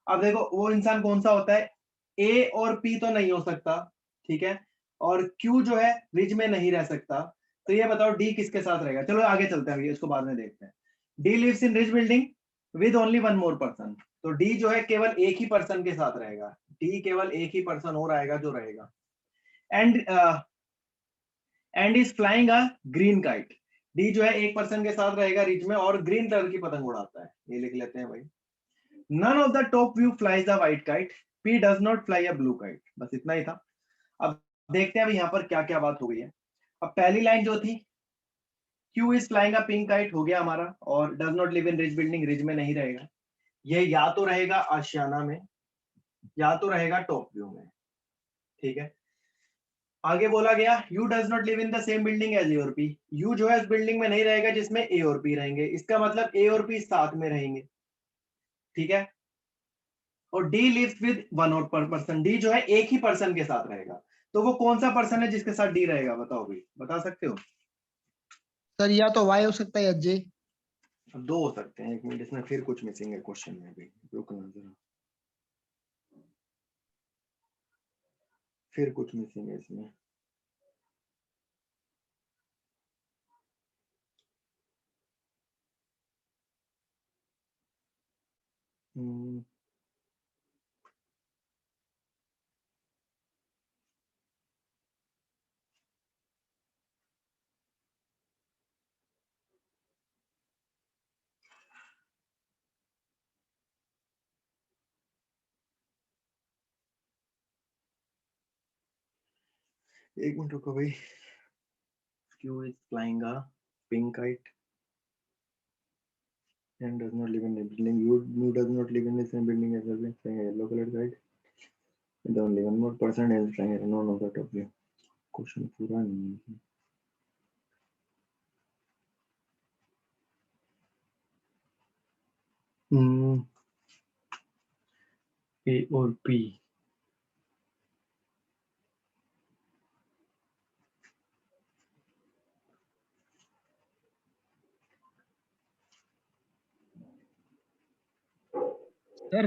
अब देखो वो इंसान कौन सा होता है, ए और पी तो नहीं हो सकता, ठीक है, और क्यू जो है रिज में नहीं रह सकता, तो ये बताओ डी किसके साथ रहेगा। चलो आगे चलते हैं, इसको बाद में देखते हैं। D lives in rich building with only one more person, तो डी जो है केवल एक ही पर्सन के साथ रहेगा, डी केवल एक ही पर्सन और आएगा जो रहेगा। And is flying a green kite, D जो है एक पर्सन के साथ रहेगा रिच में और ग्रीन कलर की पतंग उड़ाता है, ये लिख लेते हैं भाई। None of the top view flies a white kite. P does not fly a blue kite. बस इतना ही था। अब देखते हैं अभी यहाँ पर क्या क्या बात हो गई है। अब पहली लाइन जो थी, Q is flying a pink kite, हो गया हमारा, और does not live in rich building, ridge में नहीं रहेगा। ये या तो रहेगा आशियाना में या तो रहेगा टॉप व्यू में, ठीक है। आगे बोला गया, U does not live in the same building as A और P। U जो है उस बिल्डिंग में नहीं रहेगा जिसमें A और P रहेंगे, इसका मतलब A और P साथ में रहेंगे, ठीक है। और डी लिव्स विद वन और पर्सन, डी जो है एक ही पर्सन के साथ रहेगा, तो वो कौन सा पर्सन है जिसके साथ डी रहेगा, बताओ भाई, बता सकते हो? सर या तो वाई हो सकता है या जे। दो हो सकते हैं, एक मिनट, इसमें फिर कुछ मिसिंग है क्वेश्चन में भी, रुकना जरा, फिर कुछ मिसिंग है इसमें। हम्म, एक मिनट रुको भाई। Q is flying a pink kite and does not live in a building. You does not live in the same building as well. Flying a yellow colored kite. And only one more person is flying a none of the top view. Question पूरा नहीं है। A और P। Sir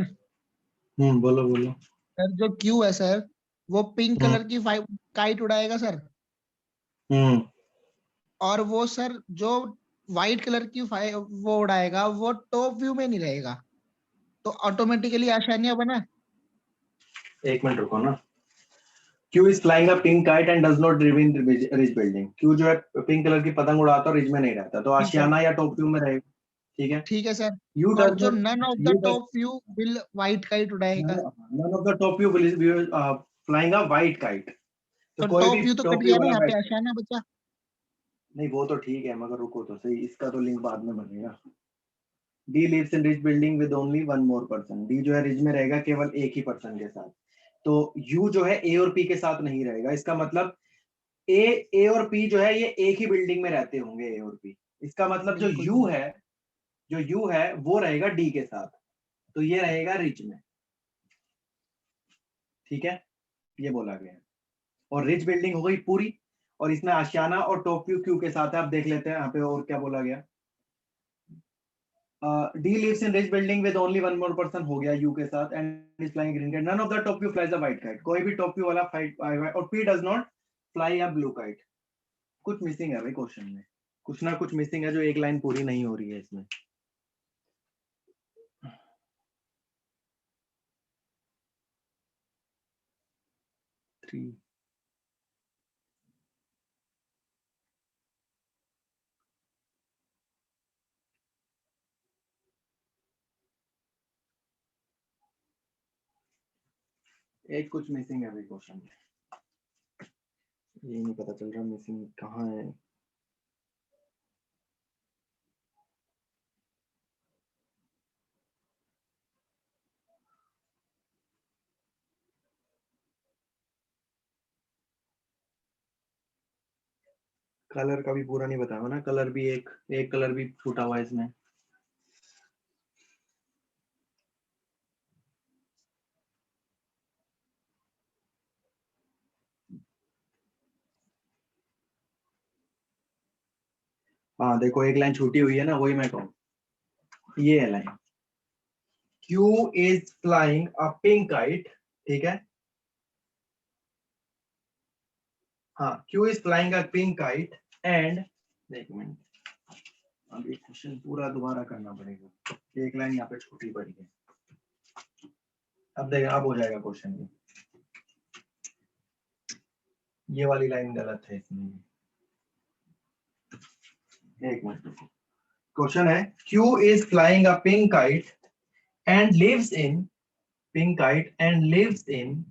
बोलो बोलो। Sir जो Q है sir, वो pink हम्म। Colour की काइट उड़ाएगा सर, हम्म, और वो सर जो व्हाइट कलर की वो उड़ाएगा वो टॉप व्यू में नहीं रहेगा, तो ऑटोमेटिकली आसानिया बना। एक मिनट रुको ना। Q is flying a pink kite and does not live in ridge building. Q जो है पिंक कलर की पतंग उड़ाता और रिज में नहीं रहता, तो ठीक है, आशियाना या टॉप व्यू में रहेगा। ठीक है। ठीक है सर। यू और डज जो not none of the U does top view will white kite उड़ाएगा, none of the top view flying a white kite. तो तो कोई टॉप भी व्यू तो टॉप कट व्यू गया ना, वाला यहाँ बैठ, पे आसाना बचा। नहीं वो तो ठीक है, मगर रुको तो सही, इसका तो लिंक बाद में बनेगा। D lives in rich building with only one more person. D जो है रिच में रहेगा केवल एक ही पर्सन के साथ। तो यू जो है ए और पी के साथ नहीं रहेगा, इसका मतलब ए और पी जो है ये एक ही बिल्डिंग में रहते होंगे, ए और पी। इसका मतलब जो बिल्कुल यू है, जो यू है वो रहेगा डी के साथ, तो ये रहेगा रिच में। ठीक है, ये बोला गया है। और रिच बिल्डिंग हो गई पूरी, और इसमें आशियाना और टॉप व्यू क्यू के साथ है। आप देख लेते हैं यहाँ पे और क्या बोला गया। D lives in rich building with only one more person हो गया यू के साथ, and is flying green kite. None of the top view flies a white kite. कोई भी टॉप व्यू वाला फाइट, और P does not fly a blue kite. कुछ मिसिंग है भाई क्वेश्चन में, कुछ ना कुछ मिसिंग है, जो एक लाइन पूरी नहीं हो रही है इसमें। थ्री, एक कुछ मिसिंग है भाई क्वेश्चन में, ये नहीं पता चल रहा मिसिंग कहाँ है। कलर का भी पूरा नहीं बताया ना, कलर भी एक एक कलर भी छूटा हुआ है इसमें। हाँ देखो, एक लाइन छूटी हुई है ना, वही मैं कहूँ, ये है line. Q is flying a pink kite। ठीक है, हाँ, Q is flying a pink kite and, एक मिनट, अब ये क्वेश्चन पूरा दोबारा करना पड़ेगा, एक लाइन यहाँ पे छूटी पड़ी है। अब देखो, अब हो जाएगा क्वेश्चन। ये वाली लाइन गलत है इसमें, एक मिनट। क्वेश्चन है Q is flying a pink kite and lives in pink kite and lives in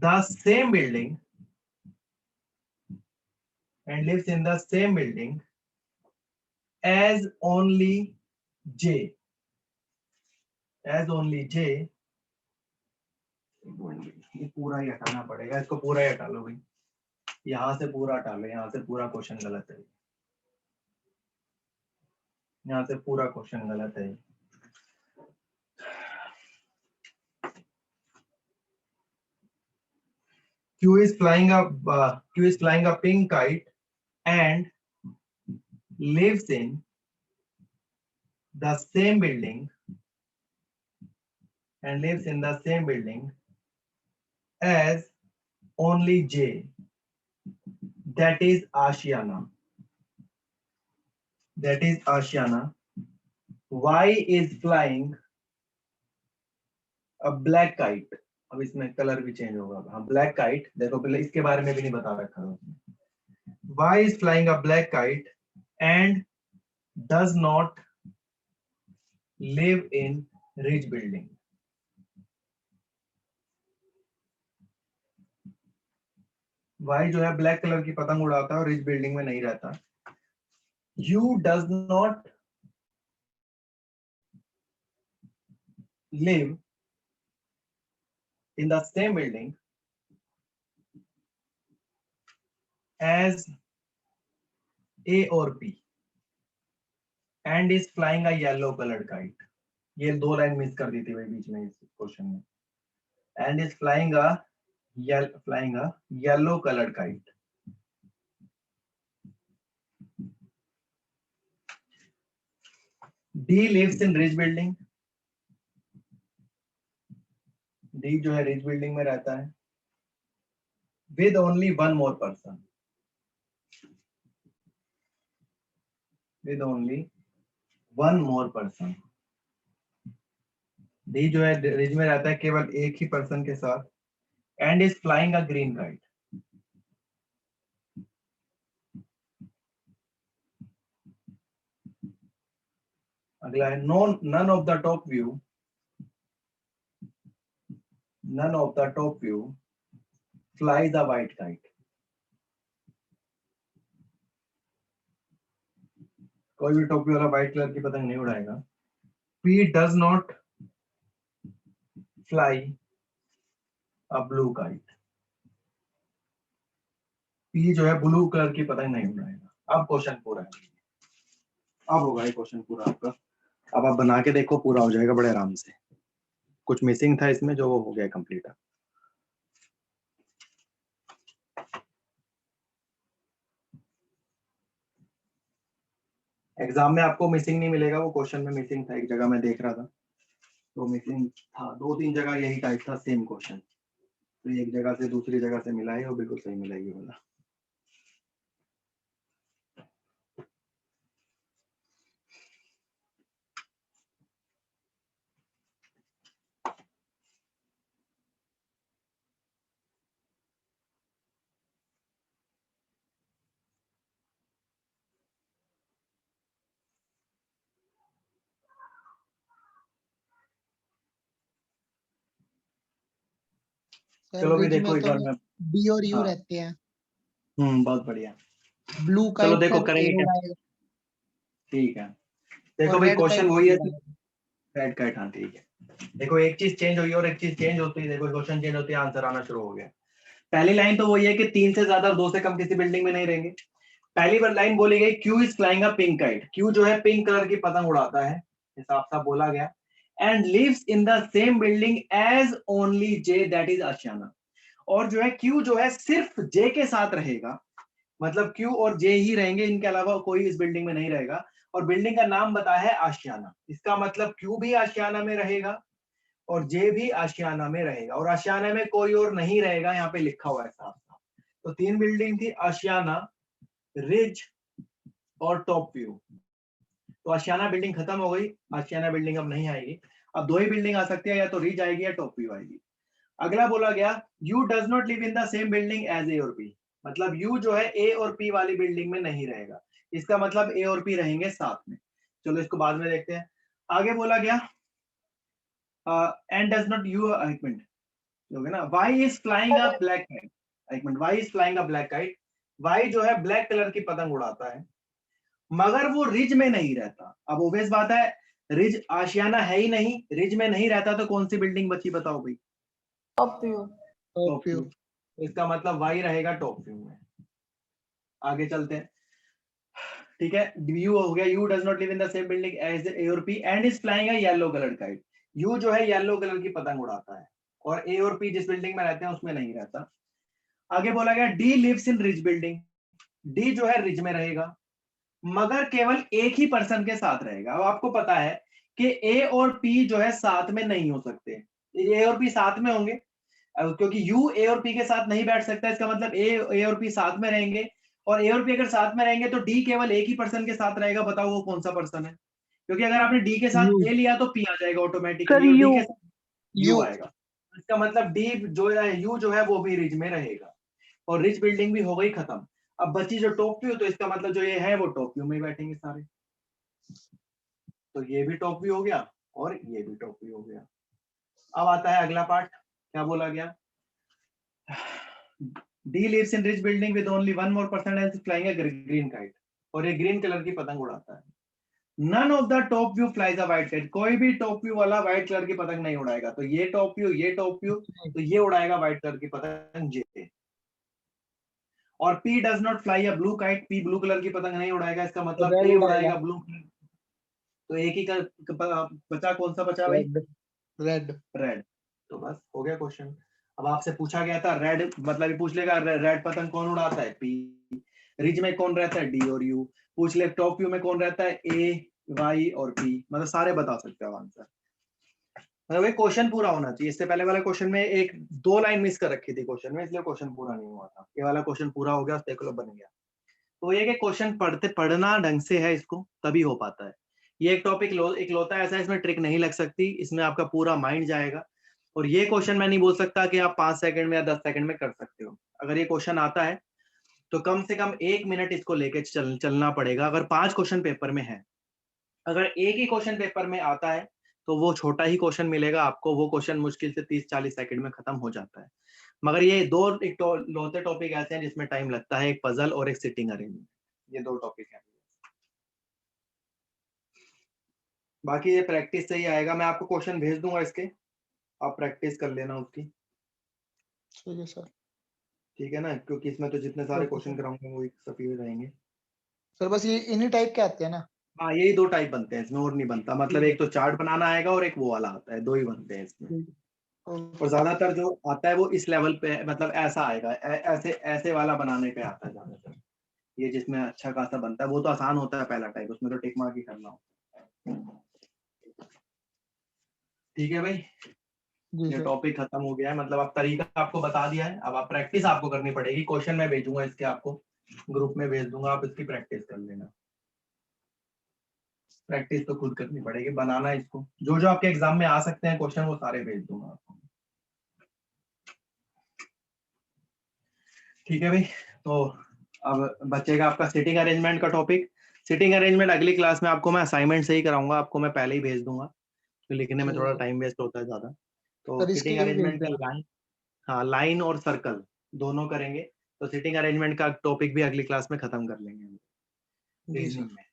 the same building as only J, ये पूरा ही हटाना पड़ेगा, इसको पूरा ही हटा लो भाई, यहाँ से पूरा हटा लो, यहाँ से पूरा क्वेश्चन गलत है, यहाँ से पूरा क्वेश्चन गलत है। Q is flying a pink kite and lives in the same building as only J, that is Ashiana. Y is flying a black kite. अब इसमें कलर भी चेंज होगा. हाँ, black kite. देखो पहले इसके बारे में भी नहीं बता रखा था उसने. Y is flying a black kite and does not live in rich building. Y जो है ब्लैक कलर की पतंग उड़ाता है और रिच बिल्डिंग में नहीं रहता. U does not live in the same building as A or P and is flying a yellow colored kite. ये दो लाइन मिस कर दी थी भाई बीच में इस क्वेश्चन में. And is flying a yellow colored kite. D lives in rich building. D जो है रिच बिल्डिंग में रहता है with only one more person. D जो है रिच में रहता है केवल एक ही पर्सन के साथ and is flying a green kite. अगला है none of the top view flies a white kite. कोई भी टॉप व्यू वाला व्हाइट कलर की पतंग नहीं उड़ाएगा. P does not fly a blue kite. P जो है ब्लू कलर की पतंग नहीं उड़ाएगा. अब क्वेश्चन पूरा है. अब होगा ये क्वेश्चन पूरा आपका. अब आप बना के देखो, पूरा हो जाएगा बड़े आराम से. कुछ मिसिंग था इसमें जो वो हो गया कंप्लीट. एग्जाम में आपको मिसिंग नहीं मिलेगा, वो क्वेश्चन में मिसिंग था. एक जगह मैं देख रहा था तो मिसिंग था, 2-3 जगह यही टाइप था सेम क्वेश्चन. तो एक जगह से दूसरी जगह से मिला है, वो बिल्कुल सही मिलेगी वाला. चलो भी देखो एक बार मैं. डी और यू हाँ. रहते हैं. बहुत बढ़िया. ब्लू चलो काइट देखो सर करेंगे ए क्या. उड़ाएगा ठीक है. देखो और भाई रेड क्वेश्चन काइट वही है. उड़ाएगा. Red kite. हाँ ठीक है. देखो एक चीज चेंज हुई और एक चीज चेंज होती है. देखो क्वेश्चन चेंज होती है, आंसर आना शुरू हो गया. पहली लाइन तो वही है कि 3 से ज्यादा और 2 से कम किसी बिल्डिंग में नहीं रहेंगे. पहली लाइन बोली गई Q is flying a pink kite. Q जो है पिंक कलर की पतंग उड़ाता है, साफ साफ बोला गया. And lives in the same building as only J, that is Ashiyana. और जो है Q जो है सिर्फ J के साथ रहेगा. मतलब Q और J ही रहेंगे, इनके अलावा कोई इस बिल्डिंग में नहीं रहेगा. और बिल्डिंग का नाम बताया है आशियाना. इसका मतलब Q भी आशियाना में रहेगा और J भी आशियाना में रहेगा. और आशियाना में कोई और नहीं रहेगा, यहाँ पे लिखा हुआ है साफ साफ. तो 3 बिल्डिंग थी, आशियाना, रिज और टॉप व्यू. तो आशियाना बिल्डिंग खत्म हो गई. आशियाना बिल्डिंग अब नहीं आएगी. अब 2 ही बिल्डिंग आ सकती है, या तो रिज आएगी या टॉप व्यू आएगी. अगला बोला गया U does not live in the same building as A और पी. मतलब यू जो है ए और पी वाली बिल्डिंग में नहीं रहेगा. इसका मतलब ए और पी रहेंगे साथ में. चलो इसको बाद में देखते हैं. आगे बोला गया एंड डज नॉट यू एक मिनट हो गया ना. Y is flying a black kite. एक minute. Y is flying a black kite. Y जो है ब्लैक कलर की पतंग उड़ाता है मगर वो रिज में नहीं रहता. अब ओबवियस बात है, रिज आशियाना है ही नहीं. रिज में नहीं रहता तो कौन सी बिल्डिंग बची बताओ भाई. Top view. Top view. इसका मतलब वाई रहेगा टॉप व्यू में. आगे चलते हैं. ठीक है. व्यू हो गया. U does not live in the same building as A और P and is flying a yellow coloured kite. U जो है येलो कलर की पतंग उड़ाता है और ए और पी जिस बिल्डिंग में रहते हैं उसमें नहीं रहता. आगे बोला गया D lives in rich building, D जो है रिच में रहेगा मगर केवल एक ही पर्सन के साथ रहेगा। अब आपको पता है कि ए और पी जो है साथ में नहीं हो सकते, ए और पी साथ में होंगे क्योंकि यू ए और पी के साथ नहीं बैठ सकता, इसका मतलब ए और पी साथ में रहेंगे, और ए और पी अगर साथ में रहेंगे तो डी केवल एक ही पर्सन के साथ रहेगा। बताओ वो कौन सा पर्सन है, क्योंकि अगर आपने डी के साथ U. ए लिया तो पी आ जाएगा सर ऑटोमेटिकली, और डी यू के साथ यू U. आएगा। इसका मतलब डी जो है यू जो है वो भी रिच में रहेगा, और रिच बिल्डिंग भी हो गई खत्म। अब बची जो टॉप व्यू, तो इसका मतलब जो ये है वो टॉप व्यू में ही बैठेंगे सारे, तो ये भी टॉप व्यू हो गया और ये भी टॉप व्यू हो गया। अब आता है अगला पार्ट, क्या बोला गया, D lives in rich building with only one more person and flying a green kite, और ये ग्रीन कलर की पतंग उड़ाता है। None of the top view flies a white kite, कोई भी टॉप व्यू वाला व्हाइट कलर की पतंग नहीं उड़ाएगा। तो ये टॉप व्यू, ये टॉप व्यू, तो ये उड़ाएगा व्हाइट कलर की पतंग जे। और P does not fly a blue kite, P blue colour की पतंग नहीं उड़ाएगा, इसका मतलब Red A उड़ाएगा। उड़ाएगा ब्लू। तो एक ही का बचा, कौन सा बचा भाई? रेड। रेड। तो बस हो गया क्वेश्चन। अब आपसे पूछा गया था रेड, मतलब ये पूछ लेगा रेड पतंग कौन उड़ाता है, P। रिज में कौन रहता है, D और U। पूछ ले टॉप व्यू में कौन रहता है, A, Y और P, मतलब सारे बता सकते हो आंसर। मतलब क्वेश्चन पूरा होना चाहिए। इससे पहले वाला क्वेश्चन में एक दो लाइन मिस कर रखी थी क्वेश्चन में, इसलिए क्वेश्चन पूरा नहीं हुआ था। ये वाला क्वेश्चन पूरा हो गया, देख लो बन गया। तो ये कि क्वेश्चन पढ़ना ढंग से है, इसको तभी हो पाता है। ये एक टॉपिक इकलौता ऐसा है, इसमें ट्रिक नहीं लग सकती, इसमें आपका पूरा माइंड जाएगा। और ये क्वेश्चन मैं नहीं बोल सकता कि आप 5 सेकंड में या 10 सेकंड में कर सकते हो। अगर ये क्वेश्चन आता है तो कम से कम 1 मिनट इसको लेके चलना पड़ेगा। अगर 5 क्वेश्चन पेपर में है, अगर एक ही क्वेश्चन पेपर में आता है तो वो छोटा ही क्वेश्चन मिलेगा आपको, वो क्वेश्चन मुश्किल से 30-40 सेकंड में खत्म हो जाता है। मगर ये दो लौते टॉपिक ऐसे हैं जिसमें टाइम लगता है, एक पजल और एक सिटिंग अरेंजमेंट, ये दो टॉपिक हैं। बाकी ये प्रैक्टिस से ही आएगा। मैं आपको क्वेश्चन भेज दूंगा इसके, आप प्रैक्टिस कर लेना उसकी, ठीक है सर। ठीक है ना, क्योंकि इसमें तो जितने सारे Okay, क्वेश्चन सर। कराऊंगा वो सभी रहेंगे। सर बस ये इन्हीं टाइप के आते हैं ना? हाँ यही दो टाइप बनते हैं इसमें, और नहीं बनता। मतलब एक तो चार्ट बनाना आएगा और एक वो वाला आता है, दो ही बनते हैं इसमें। और ज्यादातर जो आता है वो इस लेवल पे, मतलब ऐसा आएगा, ऐसे ऐसे वाला बनाने पे आता है ज्यादातर। ये जिसमें अच्छा खासा बनता है वो तो आसान होता है पहला टाइप, उसमें तो टिक मार्क ही करना होता है। ठीक है भाई, जी ये सर। टॉपिक खत्म हो गया है। मतलब अब तरीका आपको बता दिया है, अब आप प्रैक्टिस आपको करनी पड़ेगी। क्वेश्चन मैं भेजूंगा इसके, आपको ग्रुप में भेज दूंगा, आप इसकी प्रैक्टिस कर लेना। प्रैक्टिस तो खुद करनी पड़ेगी, बनाना इसको, जो जो आपके एग्जाम में आ सकते हैं क्वेश्चन वो सारे भेज दूंगा आपको। ठीक है भाई, तो अब बचेगा आपका सिटिंग अरेंजमेंट का टॉपिक। सिटिंग अरेंजमेंट अगली क्लास में आपको मैं असाइनमेंट से ही कराऊंगा, आपको मैं पहले ही भेज दूंगा, तो लिखने में ठीक है थोड़ा सर। टाइम वेस्ट होता है ज्यादा। तो सर सिटिंग इसके भी भेज अरेंजमेंट का देना। लाइन, हाँ लाइन और सर्कल दोनों करेंगे। तो सिटिंग अरेंजमेंट का टॉपिक भी अगली क्लास में खत्म कर लेंगे हम जी रीजनिंग सर। में।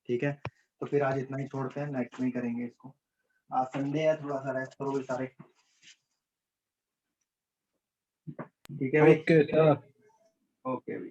ठीक है, तो फिर आज इतना ही छोड़ते हैं, नेक्स्ट में ही करेंगे इसको। आज संडे है, थोड़ा सा रेस्ट करो सारे। ठीक है भाई, ओके सर। ओके भाई।